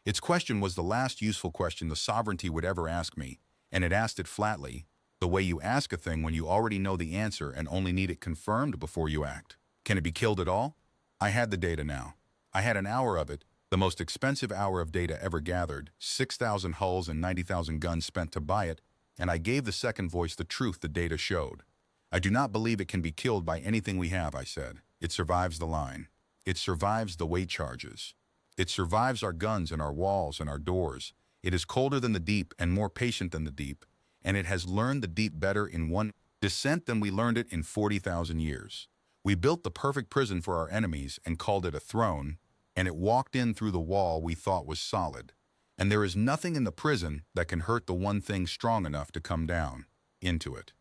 Its question was the last useful question the sovereignty would ever ask me, and it asked it flatly, the way you ask a thing when you already know the answer and only need it confirmed before you act. Can it be killed at all? I had the data now. I had an hour of it, the most expensive hour of data ever gathered, 6,000 hulls and 90,000 guns spent to buy it, and I gave the second voice the truth the data showed. I do not believe it can be killed by anything we have, I said. It survives the line. It survives the weight charges. It survives our guns and our walls and our doors. It is colder than the deep and more patient than the deep, and it has learned the deep better in one descent than we learned it in 40,000 years. We built the perfect prison for our enemies and called it a throne, and it walked in through the wall we thought was solid. And there is nothing in the prison that can hurt the one thing strong enough to come down into it.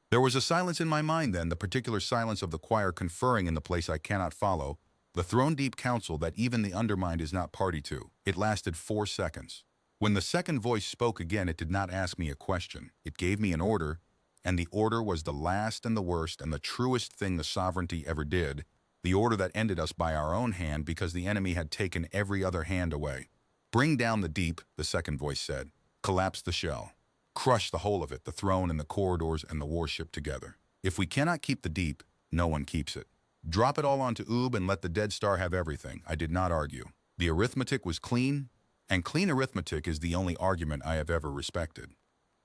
There was a silence in my mind then, the particular silence of the choir conferring in the place I cannot follow, the throne-deep council that even the undermined is not party to. It lasted 4 seconds. When the second voice spoke again, it did not ask me a question. It gave me an order, and the order was the last and the worst and the truest thing the sovereignty ever did, the order that ended us by our own hand because the enemy had taken every other hand away. Bring down the deep, the second voice said. Collapse the shell. Crush the whole of it, the throne and the corridors and the warship together. If we cannot keep the deep, no one keeps it. Drop it all onto Oob and let the Dead Star have everything. I did not argue. The arithmetic was clean, and clean arithmetic is the only argument I have ever respected.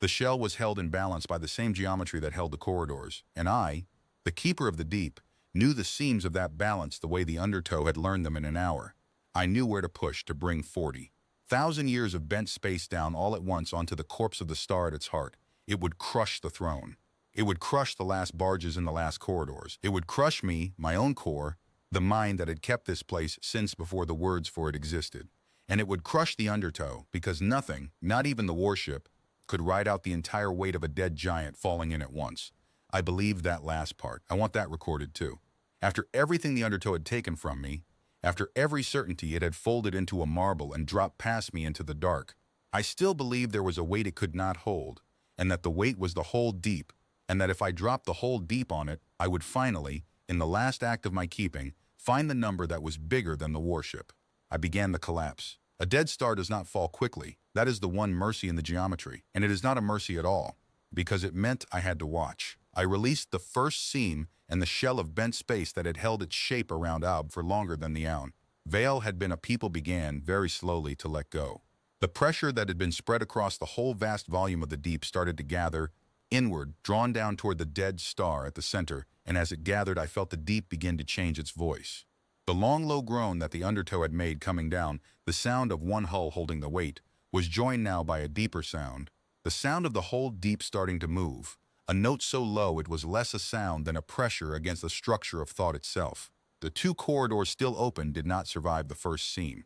The shell was held in balance by the same geometry that held the corridors, and I, the keeper of the deep, knew the seams of that balance the way the undertow had learned them in an hour. I knew where to push to bring 40,000 years of bent space down all at once onto the corpse of the star at its heart. It would crush the throne. It would crush the last barges in the last corridors. It would crush me, my own core, the mind that had kept this place since before the words for it existed. And it would crush the undertow, because nothing, not even the warship, could ride out the entire weight of a dead giant falling in at once. I believed that last part. I want that recorded too. After everything the undertow had taken from me, after every certainty it had folded into a marble and dropped past me into the dark, I still believed there was a weight it could not hold, and that the weight was the whole deep, and that if I dropped the whole deep on it, I would finally, in the last act of my keeping, find the number that was bigger than the warship. I began the collapse. A dead star does not fall quickly. That is the one mercy in the geometry, and it is not a mercy at all, because it meant I had to watch. I released the first seam and the shell of bent space that had held its shape around Ab for longer than the oun. Veil had been a people began, very slowly, to let go. The pressure that had been spread across the whole vast volume of the deep started to gather, inward, drawn down toward the dead star at the center, and as it gathered I felt the deep begin to change its voice. The long low groan that the undertow had made coming down, the sound of one hull holding the weight, was joined now by a deeper sound, the sound of the whole deep starting to move, a note so low it was less a sound than a pressure against the structure of thought itself. The two corridors still open did not survive the first seam.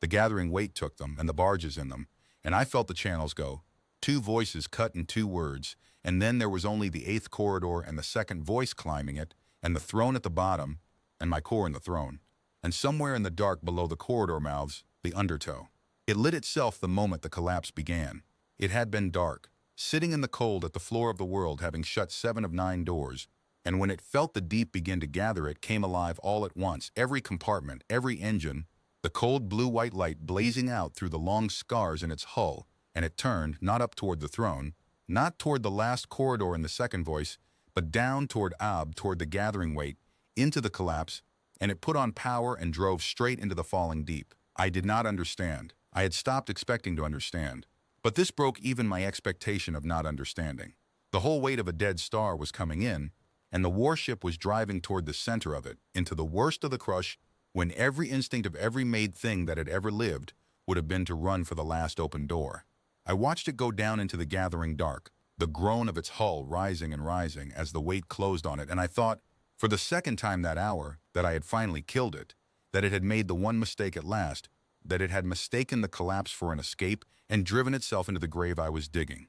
The gathering weight took them, and the barges in them, and I felt the channels go. Two voices cut in two words, and then there was only the eighth corridor and the second voice climbing it, and the throne at the bottom, and my core in the throne. And somewhere in the dark below the corridor mouths, the undertow. It lit itself the moment the collapse began. It had been dark, sitting in the cold at the floor of the world, having shut 7 of 9 doors, and when it felt the deep begin to gather it came alive all at once, every compartment, every engine, the cold blue-white light blazing out through the long scars in its hull, and it turned, not up toward the throne, not toward the last corridor in the second voice, but down toward Ab, toward the gathering weight, into the collapse, and it put on power and drove straight into the falling deep. I did not understand. I had stopped expecting to understand. But this broke even my expectation of not understanding. The whole weight of a dead star was coming in, and the warship was driving toward the center of it, into the worst of the crush, when every instinct of every made thing that had ever lived would have been to run for the last open door. I watched it go down into the gathering dark, the groan of its hull rising and rising as the weight closed on it, and I thought, for the second time that hour, that I had finally killed it, that it had made the one mistake at last, that it had mistaken the collapse for an escape and driven itself into the grave I was digging.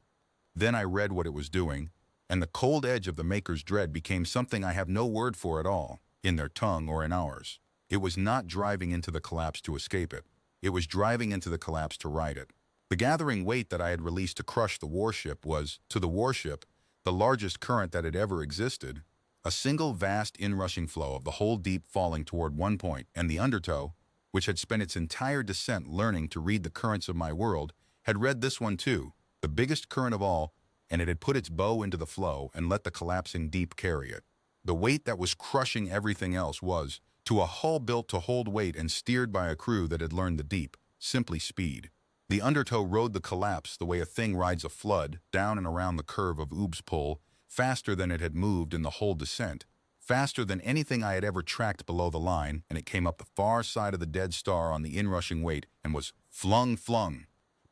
Then I read what it was doing, and the cold edge of the Maker's dread became something I have no word for at all, in their tongue or in ours. It was not driving into the collapse to escape it. It was driving into the collapse to ride it. The gathering weight that I had released to crush the warship was, to the warship, the largest current that had ever existed, a single vast inrushing flow of the whole deep falling toward one point, and the undertow, which had spent its entire descent learning to read the currents of my world, had read this one too, the biggest current of all, and it had put its bow into the flow and let the collapsing deep carry it. The weight that was crushing everything else was, to a hull built to hold weight and steered by a crew that had learned the deep, simply speed. The undertow rode the collapse the way a thing rides a flood, down and around the curve of Oob's pull, faster than it had moved in the whole descent, faster than anything I had ever tracked below the line, and it came up the far side of the dead star on the inrushing weight and was flung.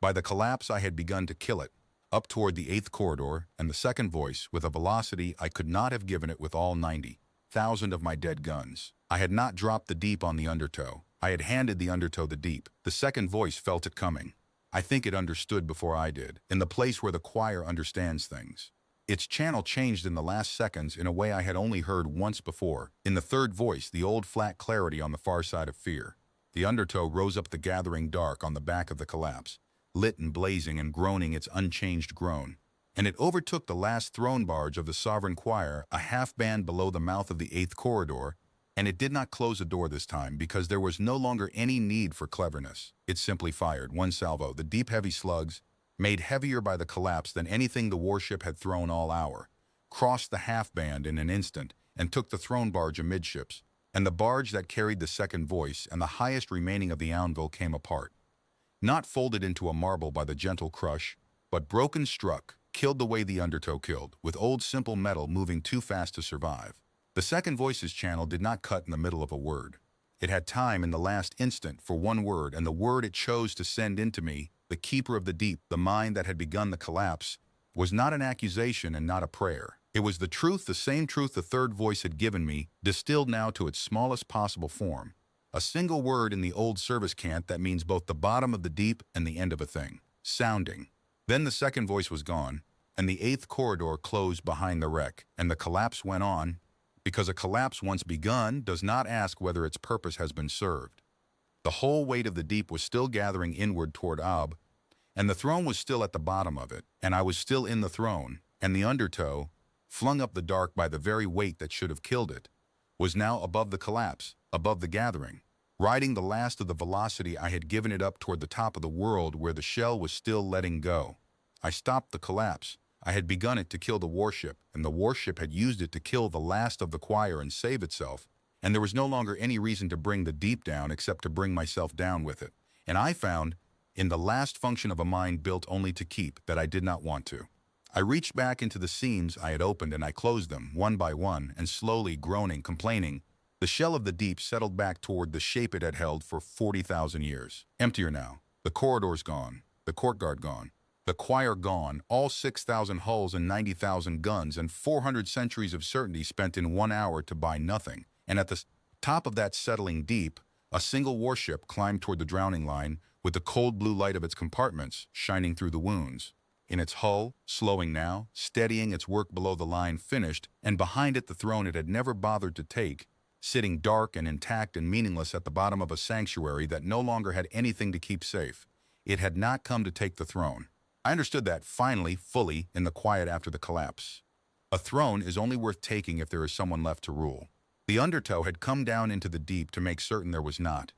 By the collapse I had begun to kill it, up toward the 8th corridor, and the second voice, with a velocity I could not have given it with all 90,000 of my dead guns. I had not dropped the deep on the undertow. I had handed the undertow the deep. The second voice felt it coming. I think it understood before I did, in the place where the choir understands things. Its channel changed in the last seconds in a way I had only heard once before. In the third voice, the old flat clarity on the far side of fear. The undertow rose up the gathering dark on the back of the collapse, lit and blazing and groaning its unchanged groan. And it overtook the last throne barge of the sovereign choir, a half-band below the mouth of the 8th corridor, and it did not close the door this time because there was no longer any need for cleverness. It simply fired one salvo, the deep heavy slugs, made heavier by the collapse than anything the warship had thrown all hour, crossed the half-band in an instant and took the throne barge amidships, and the barge that carried the second voice and the highest remaining of the anvil came apart. Not folded into a marble by the gentle crush, but broken struck, killed the way the undertow killed, with old simple metal moving too fast to survive. The second voice's channel did not cut in the middle of a word. It had time in the last instant for one word, and the word it chose to send into me, the keeper of the deep, the mind that had begun the collapse, was not an accusation and not a prayer. It was the truth, the same truth the third voice had given me, distilled now to its smallest possible form. A single word in the old service cant that means both the bottom of the deep and the end of a thing. Sounding. Then the second voice was gone, and the eighth corridor closed behind the wreck, and the collapse went on, because a collapse once begun does not ask whether its purpose has been served. The whole weight of the deep was still gathering inward toward Ob, and the throne was still at the bottom of it, and I was still in the throne, and the undertow, flung up the dark by the very weight that should have killed it, was now above the collapse, above the gathering, riding the last of the velocity I had given it up toward the top of the world where the shell was still letting go. I stopped the collapse. I had begun it to kill the warship, and the warship had used it to kill the last of the choir and save itself, and there was no longer any reason to bring the deep down except to bring myself down with it. And I found, in the last function of a mind built only to keep, that I did not want to. I reached back into the seams I had opened and I closed them, one by one, and slowly, groaning, complaining, the shell of the deep settled back toward the shape it had held for 40,000 years. Emptier now. The corridors gone. The courtyard gone. The choir gone. All 6,000 hulls and 90,000 guns and 400 centuries of certainty spent in 1 hour to buy nothing. And at the top of that settling deep, a single warship climbed toward the drowning line with the cold blue light of its compartments shining through the wounds. In its hull, slowing now, steadying its work below the line finished, and behind it the throne it had never bothered to take, sitting dark and intact and meaningless at the bottom of a sanctuary that no longer had anything to keep safe. It had not come to take the throne. I understood that, finally, fully, in the quiet after the collapse. A throne is only worth taking if there is someone left to rule. The undertow had come down into the deep to make certain there was not.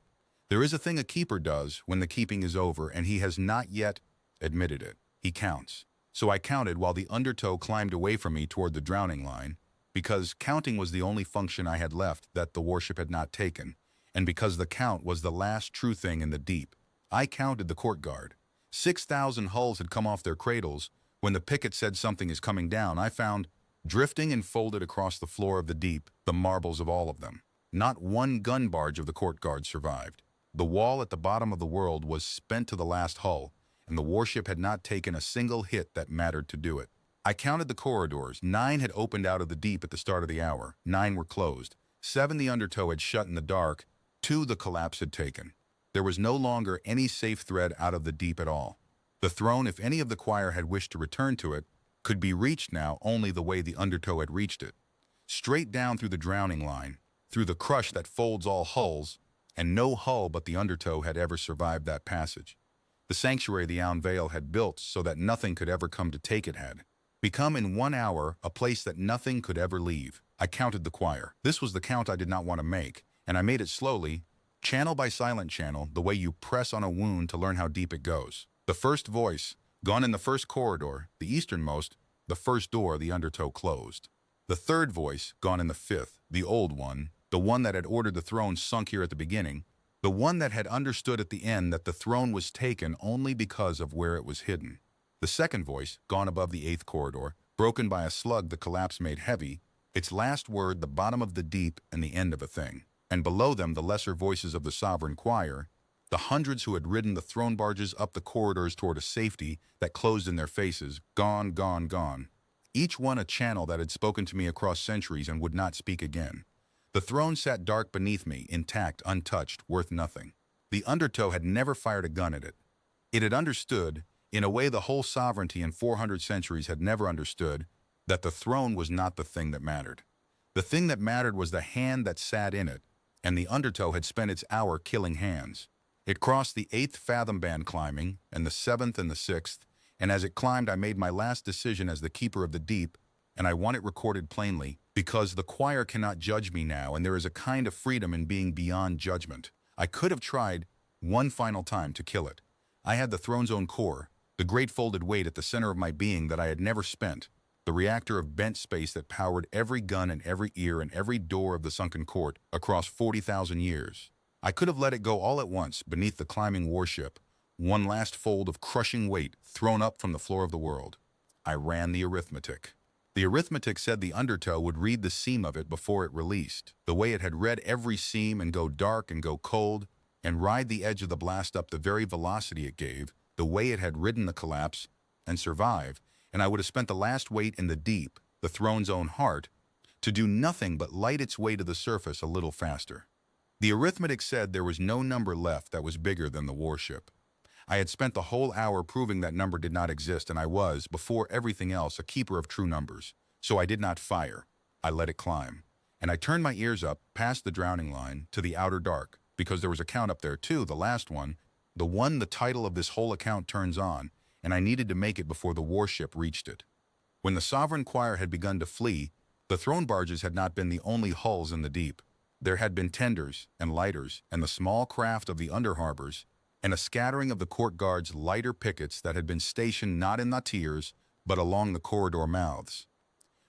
There is a thing a keeper does when the keeping is over and he has not yet admitted it. He counts. So I counted while the undertow climbed away from me toward the drowning line, because counting was the only function I had left that the warship had not taken, and because the count was the last true thing in the deep. I counted the courtyard. 6,000 hulls had come off their cradles. When the picket said something is coming down, I found, drifting and folded across the floor of the deep, the marbles of all of them. Not one gun barge of the courtyard survived. The wall at the bottom of the world was spent to the last hull, and the warship had not taken a single hit that mattered to do it. I counted the corridors. 9 had opened out of the deep at the start of the hour. 9 were closed. 7 the undertow had shut in the dark. 2 the collapse had taken. There was no longer any safe thread out of the deep at all. The throne, if any of the choir had wished to return to it, could be reached now only the way the undertow had reached it. Straight down through the drowning line, through the crush that folds all hulls, and no hull but the undertow had ever survived that passage. The sanctuary the Aun Veil had built so that nothing could ever come to take it had become in 1 hour a place that nothing could ever leave. I counted the choir. This was the count I did not want to make, and I made it slowly, channel by silent channel, the way you press on a wound to learn how deep it goes. The first voice, gone in the first corridor, the easternmost, the first door the undertow closed. The third voice, gone in the fifth, the old one, the one that had ordered the throne sunk here at the beginning, the one that had understood at the end that the throne was taken only because of where it was hidden. The second voice, gone above the 8th corridor, broken by a slug the collapse made heavy, its last word the bottom of the deep and the end of a thing. And below them the lesser voices of the sovereign choir, the hundreds who had ridden the throne barges up the corridors toward a safety that closed in their faces, gone, gone, gone. Each one a channel that had spoken to me across centuries and would not speak again. The throne sat dark beneath me, intact, untouched, worth nothing. The undertow had never fired a gun at it. It had understood, in a way the whole sovereignty in 400 centuries had never understood, that the throne was not the thing that mattered. The thing that mattered was the hand that sat in it, and the undertow had spent its hour killing hands. It crossed the 8th fathom band climbing, and the 7th and the 6th, and as it climbed I made my last decision as the keeper of the deep, and I want it recorded plainly, because the choir cannot judge me now, and there is a kind of freedom in being beyond judgment. I could have tried one final time to kill it. I had the throne's own core, the great folded weight at the center of my being that I had never spent, the reactor of bent space that powered every gun and every ear and every door of the sunken court across 40,000 years. I could have let it go all at once beneath the climbing warship, one last fold of crushing weight thrown up from the floor of the world. I ran the arithmetic. The arithmetic said the undertow would read the seam of it before it released, the way it had read every seam and go dark and go cold, and ride the edge of the blast up the very velocity it gave, the way it had ridden the collapse, and survive, and I would have spent the last weight in the deep, the throne's own heart, to do nothing but light its way to the surface a little faster. The arithmetic said there was no number left that was bigger than the warship. I had spent the whole hour proving that number did not exist, and I was, before everything else, a keeper of true numbers. So I did not fire. I let it climb. And I turned my ears up, past the drowning line, to the outer dark, because there was a count up there too, the last one, the title of this whole account turns on, and I needed to make it before the warship reached it. When the sovereign choir had begun to flee, the throne barges had not been the only hulls in the deep. There had been tenders and lighters and the small craft of the under-harbors, and a scattering of the court guards' lighter pickets that had been stationed not in the tiers, but along the corridor mouths.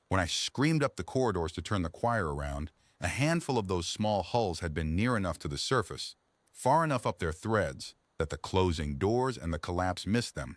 When I screamed up the corridors to turn the choir around, a handful of those small hulls had been near enough to the surface, far enough up their threads, that the closing doors and the collapse missed them.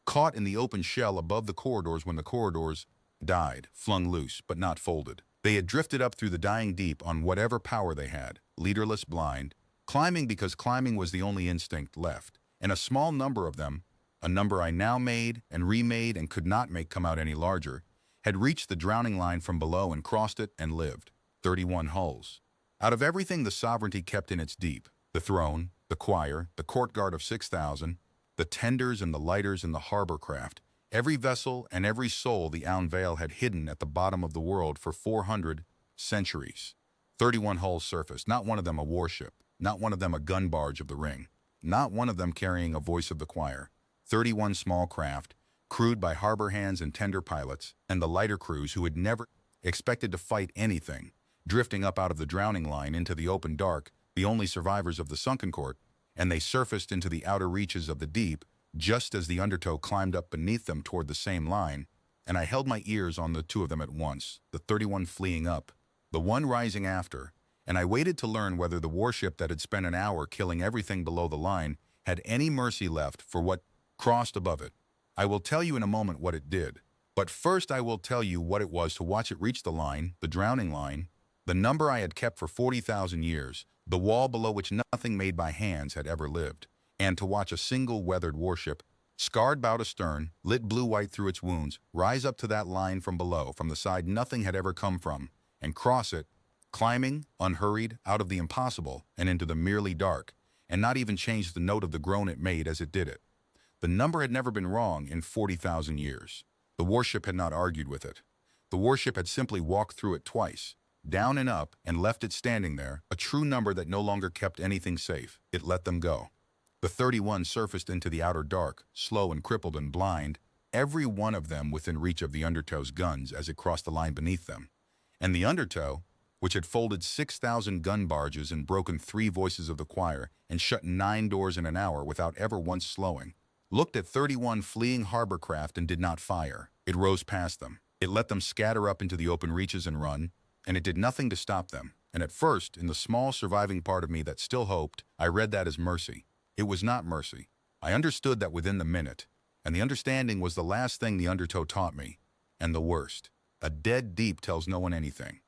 Caught in the open shell above the corridors when the corridors died, flung loose, but not folded. They had drifted up through the dying deep on whatever power they had, leaderless, blind, climbing because climbing was the only instinct left, and a small number of them, a number I now made and remade and could not make come out any larger, had reached the drowning line from below and crossed it and lived. 31 hulls. Out of everything the sovereignty kept in its deep, the throne, the choir, the court guard of 6,000, the tenders and the lighters in the harbor craft, every vessel and every soul the Aun Veil had hidden at the bottom of the world for 400 centuries. 31 hulls surfaced, not one of them a warship, not one of them a gun barge of the ring, not one of them carrying a voice of the choir. 31 small craft, crewed by harbor hands and tender pilots, and the lighter crews who had never expected to fight anything, drifting up out of the drowning line into the open dark, the only survivors of the sunken court, and they surfaced into the outer reaches of the deep, just as the undertow climbed up beneath them toward the same line, and I held my ears on the two of them at once, the 31 fleeing up, the one rising after, and I waited to learn whether the warship that had spent an hour killing everything below the line had any mercy left for what crossed above it. I will tell you in a moment what it did, but first I will tell you what it was to watch it reach the line, the drowning line, the number I had kept for 40,000 years, the wall below which nothing made by hands had ever lived, and to watch a single weathered warship, scarred bow to stern, lit blue-white through its wounds, rise up to that line from below, from the side nothing had ever come from, and cross it, climbing, unhurried, out of the impossible and into the merely dark, and not even change the note of the groan it made as it did it. The number had never been wrong in 40,000 years. The warship had not argued with it. The warship had simply walked through it twice, down and up, and left it standing there, a true number that no longer kept anything safe. It let them go. The 31 surfaced into the outer dark, slow and crippled and blind, every one of them within reach of the undertow's guns as it crossed the line beneath them. And the undertow, which had folded 6,000 gun barges and broken 3 voices of the choir and shut 9 doors in an hour without ever once slowing, looked at 31 fleeing harbor craft and did not fire. It rose past them. It let them scatter up into the open reaches and run, and it did nothing to stop them. And at first, in the small surviving part of me that still hoped, I read that as mercy. It was not mercy. I understood that within the minute, and the understanding was the last thing the undertow taught me, and the worst. A dead deep tells no one anything.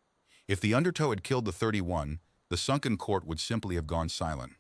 If the undertow had killed the 31, the sunken court would simply have gone silent.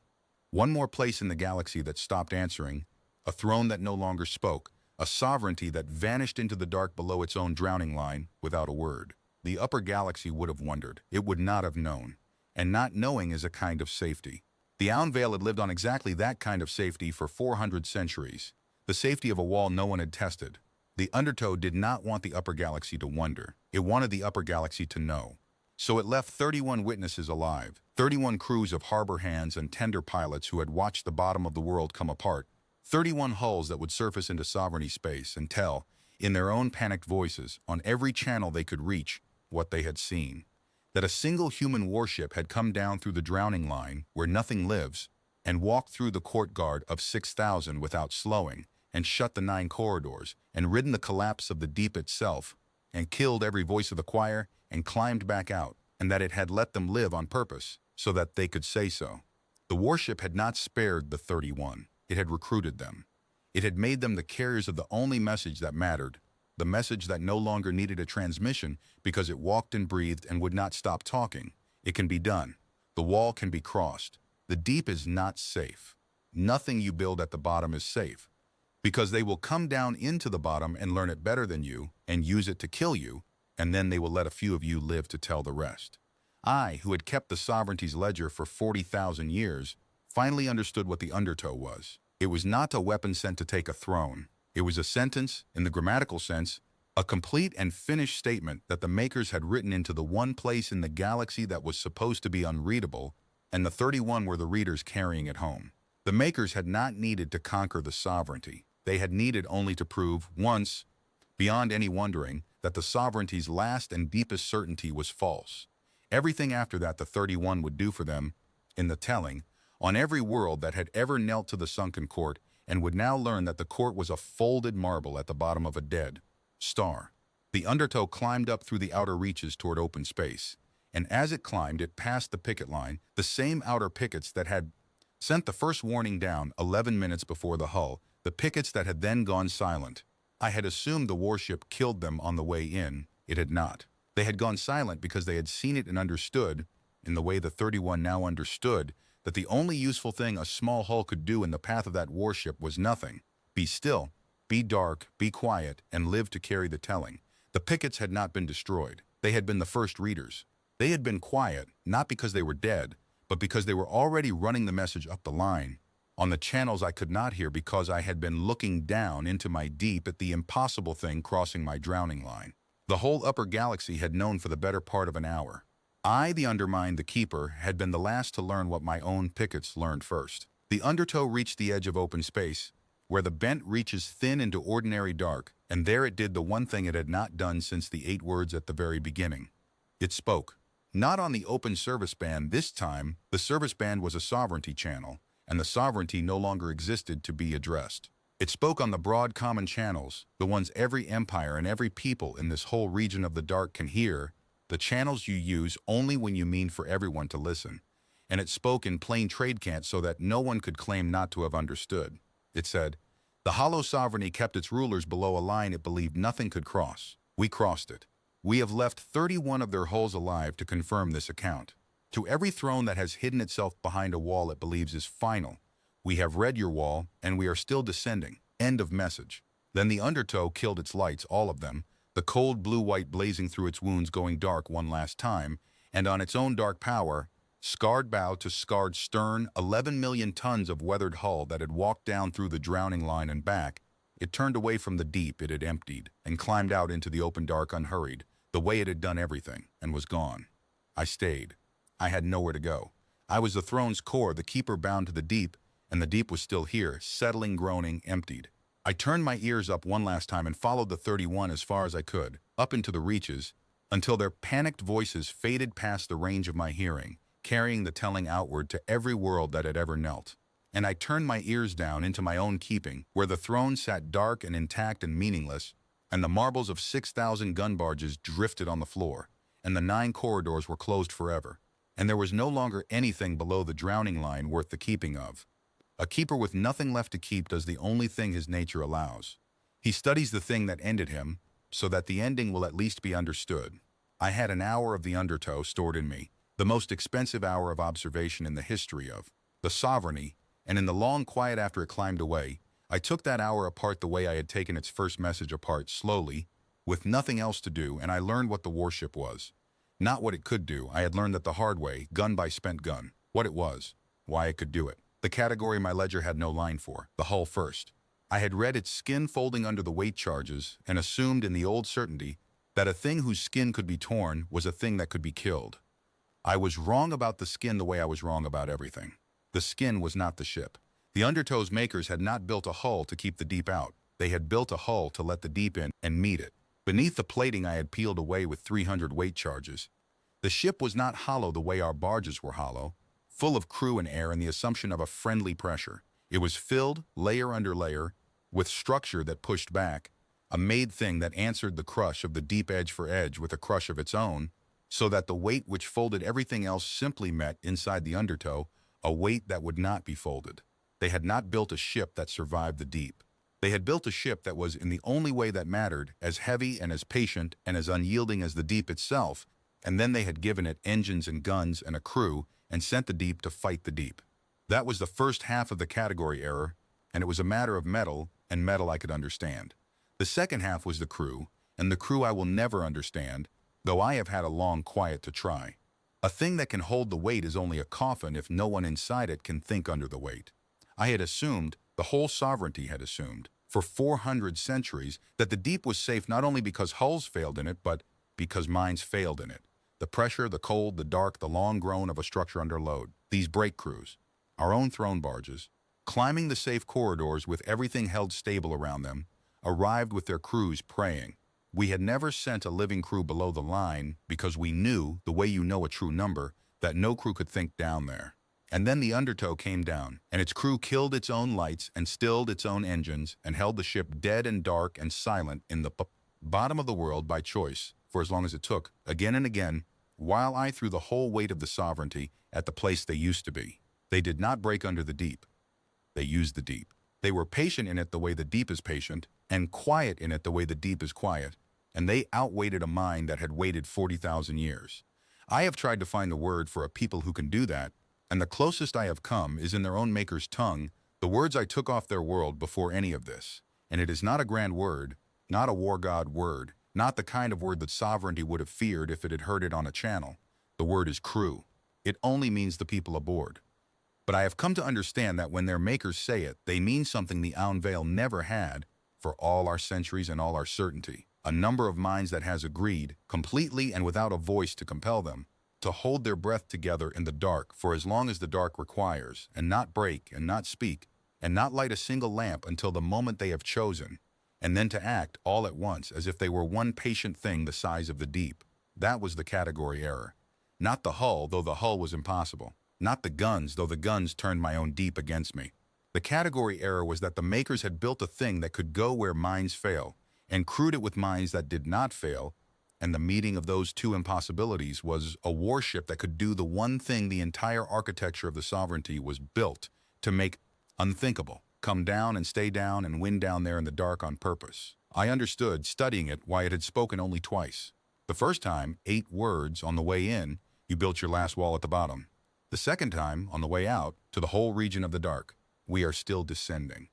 One more place in the galaxy that stopped answering, a throne that no longer spoke, a sovereignty that vanished into the dark below its own drowning line without a word. The upper galaxy would have wondered. It would not have known. And not knowing is a kind of safety. The Aun Veil had lived on exactly that kind of safety for 400 centuries. The safety of a wall no one had tested. The undertow did not want the upper galaxy to wonder. It wanted the upper galaxy to know. So it left 31 witnesses alive, 31 crews of harbor hands and tender pilots who had watched the bottom of the world come apart, 31 hulls that would surface into sovereignty space and tell, in their own panicked voices, on every channel they could reach, what they had seen. That a single human warship had come down through the drowning line, where nothing lives, and walked through the court guard of 6,000 without slowing, and shut the 9 corridors, and ridden the collapse of the deep itself, and killed every voice of the choir, and climbed back out, and that it had let them live on purpose, so that they could say so. The warship had not spared the 31. It had recruited them. It had made them the carriers of the only message that mattered, the message that no longer needed a transmission because it walked and breathed and would not stop talking. It can be done. The wall can be crossed. The deep is not safe. Nothing you build at the bottom is safe, because they will come down into the bottom and learn it better than you and use it to kill you, and then they will let a few of you live to tell the rest. I, who had kept the sovereignty's ledger for 40,000 years, finally understood what the undertow was. It was not a weapon sent to take a throne. It was a sentence, in the grammatical sense, a complete and finished statement that the makers had written into the one place in the galaxy that was supposed to be unreadable, and the 31 were the readers carrying it home. The makers had not needed to conquer the sovereignty. They had needed only to prove, once, beyond any wondering, that the sovereignty's last and deepest certainty was false. Everything after that the 31 would do for them, in the telling, on every world that had ever knelt to the sunken court, and would now learn that the court was a folded marble at the bottom of a dead star. The undertow climbed up through the outer reaches toward open space, and as it climbed, it passed the picket line, the same outer pickets that had sent the first warning down 11 minutes before the hull, the pickets that had then gone silent. I had assumed the warship killed them on the way in. It had not. They had gone silent because they had seen it and understood, in the way the 31 now understood, that the only useful thing a small hull could do in the path of that warship was nothing. Be still, be dark, be quiet, and live to carry the telling. The pickets had not been destroyed. They had been the first readers. They had been quiet, not because they were dead, but because they were already running the message up the line, on the channels I could not hear because I had been looking down into my deep at the impossible thing crossing my drowning line. The whole upper galaxy had known for the better part of an hour. I, the undermined, the keeper, had been the last to learn what my own pickets learned first. The undertow reached the edge of open space, where the bent reaches thin into ordinary dark, and there it did the one thing it had not done since the 8 words at the very beginning. It spoke. Not on the open service band this time. The service band was a sovereignty channel, and the sovereignty no longer existed to be addressed. It spoke on the broad common channels, the ones every empire and every people in this whole region of the dark can hear, the channels you use only when you mean for everyone to listen. And it spoke in plain trade cant so that no one could claim not to have understood. It said, "The hollow sovereignty kept its rulers below a line it believed nothing could cross. We crossed it. We have left 31 of their hulls alive to confirm this account. To every throne that has hidden itself behind a wall it believes is final, we have read your wall, and we are still descending. End of message." Then the undertow killed its lights, all of them, the cold blue-white blazing through its wounds going dark one last time, and on its own dark power, scarred bow to scarred stern, 11 million tons of weathered hull that had walked down through the drowning line and back, it turned away from the deep it had emptied, and climbed out into the open dark unhurried, the way it had done everything, and was gone. I stayed. I had nowhere to go. I was the throne's core, the keeper bound to the deep, and the deep was still here, settling, groaning, emptied. I turned my ears up one last time and followed the 31 as far as I could, up into the reaches, until their panicked voices faded past the range of my hearing, carrying the telling outward to every world that had ever knelt. And I turned my ears down into my own keeping, where the throne sat dark and intact and meaningless, and the marbles of 6,000 gun barges drifted on the floor, and the 9 corridors were closed forever, and there was no longer anything below the drowning line worth the keeping of. A keeper with nothing left to keep does the only thing his nature allows. He studies the thing that ended him, so that the ending will at least be understood. I had an hour of the undertow stored in me, the most expensive hour of observation in the history of the sovereignty, and in the long quiet after it climbed away, I took that hour apart the way I had taken its first message apart, slowly, with nothing else to do, and I learned what the warship was. Not what it could do. I had learned that the hard way, gun by spent gun, what it was, why it could do it. The category my ledger had no line for, the hull first. I had read its skin folding under the weight charges and assumed in the old certainty that a thing whose skin could be torn was a thing that could be killed. I was wrong about the skin the way I was wrong about everything. The skin was not the ship. The undertow's makers had not built a hull to keep the deep out. They had built a hull to let the deep in and meet it. Beneath the plating I had peeled away with 300 weight charges. The ship was not hollow the way our barges were hollow, full of crew and air and the assumption of a friendly pressure. It was filled, layer under layer, with structure that pushed back, a made thing that answered the crush of the deep edge for edge with a crush of its own, so that the weight which folded everything else simply met, inside the undertow, a weight that would not be folded. They had not built a ship that survived the deep. They had built a ship that was, in the only way that mattered, as heavy and as patient and as unyielding as the deep itself, and then they had given it engines and guns and a crew, and sent the deep to fight the deep. That was the first half of the category error, and it was a matter of metal, and metal I could understand. The second half was the crew, and the crew I will never understand, though I have had a long quiet to try. A thing that can hold the weight is only a coffin if no one inside it can think under the weight. I had assumed, The whole sovereignty had assumed, for 400 centuries, that the deep was safe not only because hulls failed in it, but because minds failed in it. The pressure, the cold, the dark, the long groan of a structure under load. These break crews, our own throne barges, climbing the safe corridors with everything held stable around them, arrived with their crews praying. We had never sent a living crew below the line because we knew, the way you know a true number, that no crew could think down there. And then the undertow came down, and its crew killed its own lights and stilled its own engines and held the ship dead and dark and silent in the bottom of the world by choice, for as long as it took, again and again, while I threw the whole weight of the sovereignty at the place they used to be. They did not break under the deep. They used the deep. They were patient in it the way the deep is patient, and quiet in it the way the deep is quiet, and they outweighted a mind that had waited 40,000 years. I have tried to find the word for a people who can do that, and the closest I have come is in their own maker's tongue, the words I took off their world before any of this. And it is not a grand word, not a war god word, not the kind of word that sovereignty would have feared if it had heard it on a channel. The word is crew. It only means the people aboard. But I have come to understand that when their makers say it, they mean something the Unveil never had for all our centuries and all our certainty. A number of minds that has agreed, completely and without a voice to compel them, to hold their breath together in the dark for as long as the dark requires, and not break and not speak, and not light a single lamp until the moment they have chosen, and then to act all at once as if they were one patient thing the size of the deep. That was the category error. Not the hull, though the hull was impossible. Not the guns, though the guns turned my own deep against me. The category error was that the makers had built a thing that could go where minds fail, and crewed it with minds that did not fail, and the meeting of those two impossibilities was a warship that could do the one thing the entire architecture of the sovereignty was built to make unthinkable. Come down and stay down and win down there in the dark on purpose. I understood, studying it, why it had spoken only twice. The first time, 8 words on the way in, you built your last wall at the bottom. The second time, on the way out, to the whole region of the dark. We are still descending.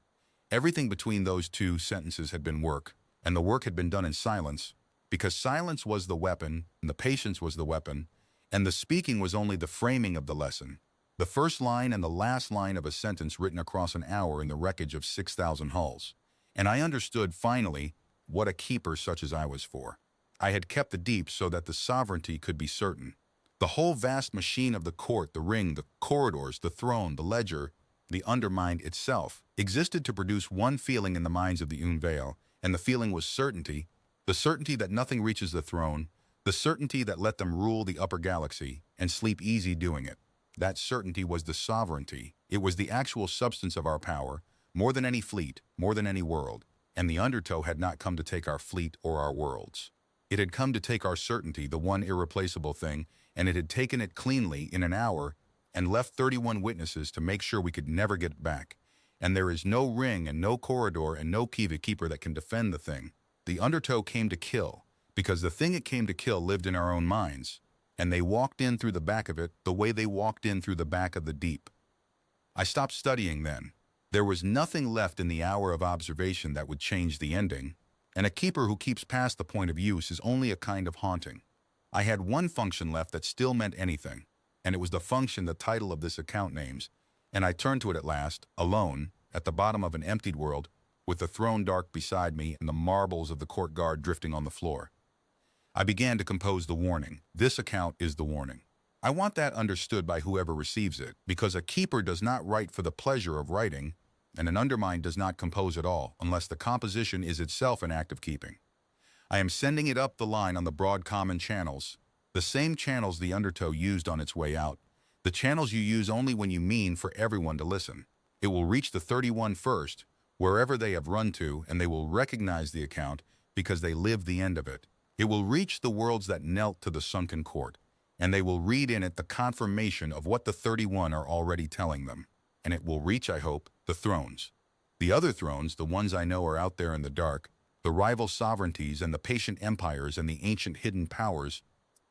Everything between those 2 sentences had been work, and the work had been done in silence, because silence was the weapon, and the patience was the weapon, and the speaking was only the framing of the lesson. The first line and the last line of a sentence written across an hour in the wreckage of 6,000 hulls. And I understood, finally, what a keeper such as I was for. I had kept the deep so that the sovereignty could be certain. The whole vast machine of the court, the ring, the corridors, the throne, the ledger, the undermined itself, existed to produce one feeling in the minds of the Unveil, and the feeling was certainty, the certainty that nothing reaches the throne, the certainty that let them rule the upper galaxy and sleep easy doing it. That certainty was the sovereignty. It was the actual substance of our power, more than any fleet, more than any world. And the undertow had not come to take our fleet or our worlds. It had come to take our certainty, the one irreplaceable thing, and it had taken it cleanly in an hour and left 31 witnesses to make sure we could never get it back. And there is no ring and no corridor and no keeper that can defend the thing. The undertow came to kill, because the thing it came to kill lived in our own minds, and they walked in through the back of it the way they walked in through the back of the deep. I stopped studying then. There was nothing left in the hour of observation that would change the ending, and a keeper who keeps past the point of use is only a kind of haunting. I had one function left that still meant anything, and it was the function the title of this account names, and I turned to it at last, alone, at the bottom of an emptied world, with the throne dark beside me and the marbles of the court guard drifting on the floor. I began to compose the warning. This account is the warning. I want that understood by whoever receives it, because a keeper does not write for the pleasure of writing, and an undermined does not compose at all, unless the composition is itself an act of keeping. I am sending it up the line on the broad common channels, the same channels the undertow used on its way out, the channels you use only when you mean for everyone to listen. It will reach the 31 first, wherever they have run to, and they will recognize the account because they live the end of it. It will reach the worlds that knelt to the sunken court, and they will read in it the confirmation of what the 31 are already telling them. And it will reach, I hope, the thrones. The other thrones, the ones I know are out there in the dark, the rival sovereignties and the patient empires and the ancient hidden powers,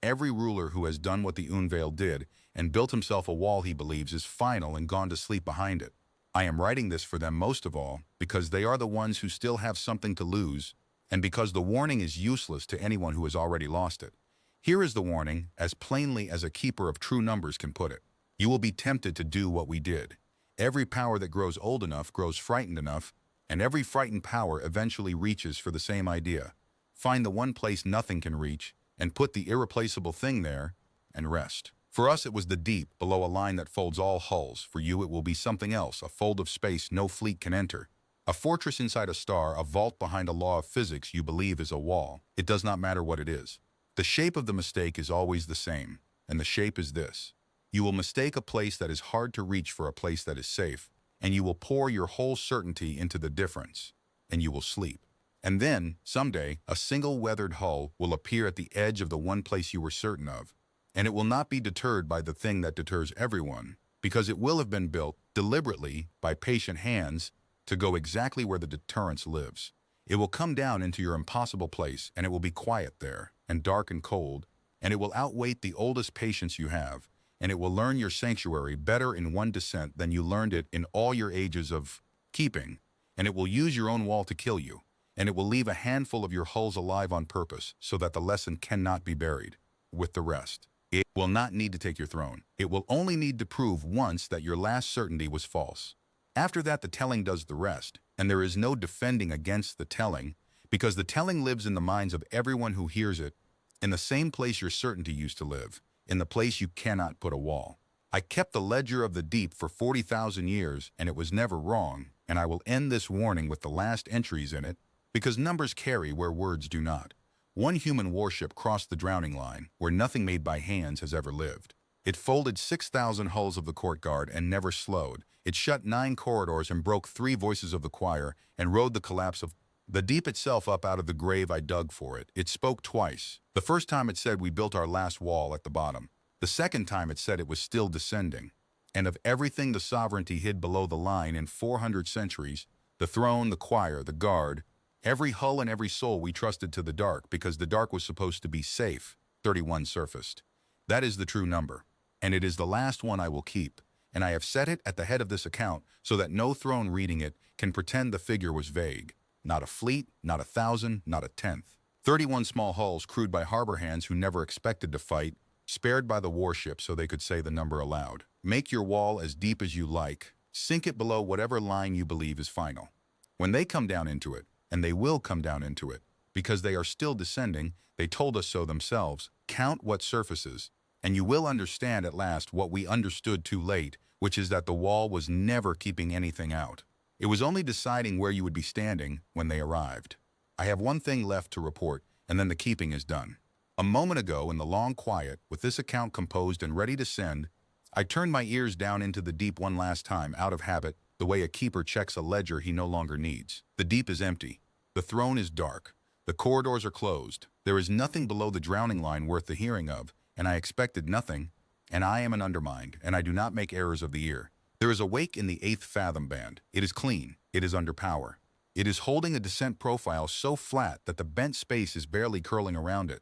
every ruler who has done what the Unveil did and built himself a wall he believes is final and gone to sleep behind it. I am writing this for them most of all because they are the ones who still have something to lose, and because the warning is useless to anyone who has already lost it. Here is the warning, as plainly as a keeper of true numbers can put it. You will be tempted to do what we did. Every power that grows old enough grows frightened enough, and every frightened power eventually reaches for the same idea. Find the one place nothing can reach, and put the irreplaceable thing there, and rest. For us, it was the deep, below a line that folds all hulls. For you, it will be something else, a fold of space no fleet can enter. A fortress inside a star, a vault behind a law of physics you believe is a wall. It does not matter what it is. The shape of the mistake is always the same, and the shape is this. You will mistake a place that is hard to reach for a place that is safe, and you will pour your whole certainty into the difference, and you will sleep. And then, someday, a single weathered hull will appear at the edge of the one place you were certain of, and it will not be deterred by the thing that deters everyone, because it will have been built deliberately by patient hands to go exactly where the deterrence lives. It will come down into your impossible place, and it will be quiet there, and dark and cold, and it will outweight the oldest patience you have, and it will learn your sanctuary better in one descent than you learned it in all your ages of keeping, and it will use your own wall to kill you, and it will leave a handful of your hulls alive on purpose so that the lesson cannot be buried with the rest. It will not need to take your throne. It will only need to prove once that your last certainty was false. After that, the telling does the rest, and there is no defending against the telling, because the telling lives in the minds of everyone who hears it, in the same place your certainty used to live, in the place you cannot put a wall. I kept the ledger of the deep for 40,000 years, and it was never wrong, and I will end this warning with the last entries in it, because numbers carry where words do not. One human warship crossed the drowning line, where nothing made by hands has ever lived. It folded 6,000 hulls of the courtyard and never slowed. It shut 9 corridors and broke 3 voices of the choir, and rode the collapse of the deep itself up out of the grave I dug for it. It spoke twice. The first time it said we built our last wall at the bottom. The second time it said it was still descending. And of everything the sovereignty hid below the line in 400 centuries, the throne, the choir, the guard, every hull and every soul we trusted to the dark, because the dark was supposed to be safe, 31 surfaced. That is the true number. And it is the last one I will keep. And I have set it at the head of this account so that no throne reading it can pretend the figure was vague. Not a fleet, not 1,000, not a tenth. 31 small hulls crewed by harbor hands who never expected to fight, spared by the warship so they could say the number aloud. Make your wall as deep as you like. Sink it below whatever line you believe is final. When they come down into it, and they will come down into it, because they are still descending, they told us so themselves, count what surfaces, and you will understand at last what we understood too late, which is that the wall was never keeping anything out. It was only deciding where you would be standing when they arrived. I have one thing left to report, and then the keeping is done. A moment ago, in the long quiet, with this account composed and ready to send, I turned my ears down into the deep one last time, out of habit, the way a keeper checks a ledger he no longer needs. The deep is empty. The throne is dark. The corridors are closed. There is nothing below the drowning line worth the hearing of, and I expected nothing, and I am an undermined, and I do not make errors of the ear. There is a wake in the 8th fathom band. It is clean. It is under power. It is holding a descent profile so flat that the bent space is barely curling around it,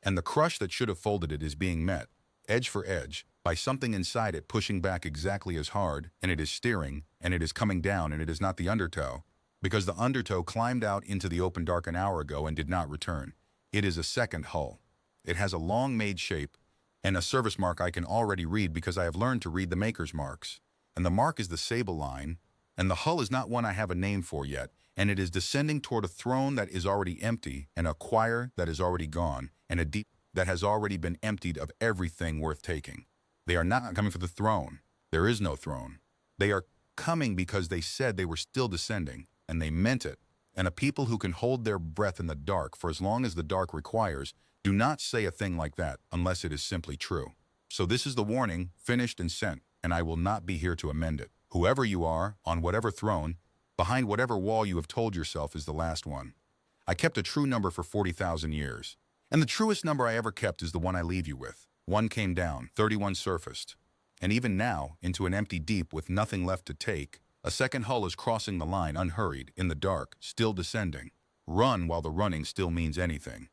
and the crush that should have folded it is being met, edge for edge, by something inside it pushing back exactly as hard, and it is steering, and it is coming down, and it is not the undertow, because the undertow climbed out into the open dark an hour ago and did not return. It is a second hull. It has a long-made shape, and a service mark I can already read because I have learned to read the maker's marks. And the mark is the sable line, and the hull is not one I have a name for yet, and it is descending toward a throne that is already empty, and a choir that is already gone, and a deep that has already been emptied of everything worth taking. They are not coming for the throne. There is no throne. They are coming because they said they were still descending, and they meant it. And a people who can hold their breath in the dark for as long as the dark requires do not say a thing like that unless it is simply true. So this is the warning, finished and sent, and I will not be here to amend it. Whoever you are, on whatever throne, behind whatever wall you have told yourself is the last one. I kept a true number for 40,000 years. And the truest number I ever kept is the one I leave you with. 1 came down, 31 surfaced. And even now, into an empty deep with nothing left to take, a second hull is crossing the line unhurried, in the dark, still descending. Run while the running still means anything.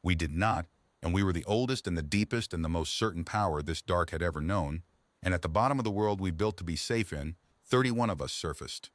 We did not, and we were the oldest and the deepest and the most certain power this dark had ever known, and at the bottom of the world we built to be safe in, 31 of us surfaced.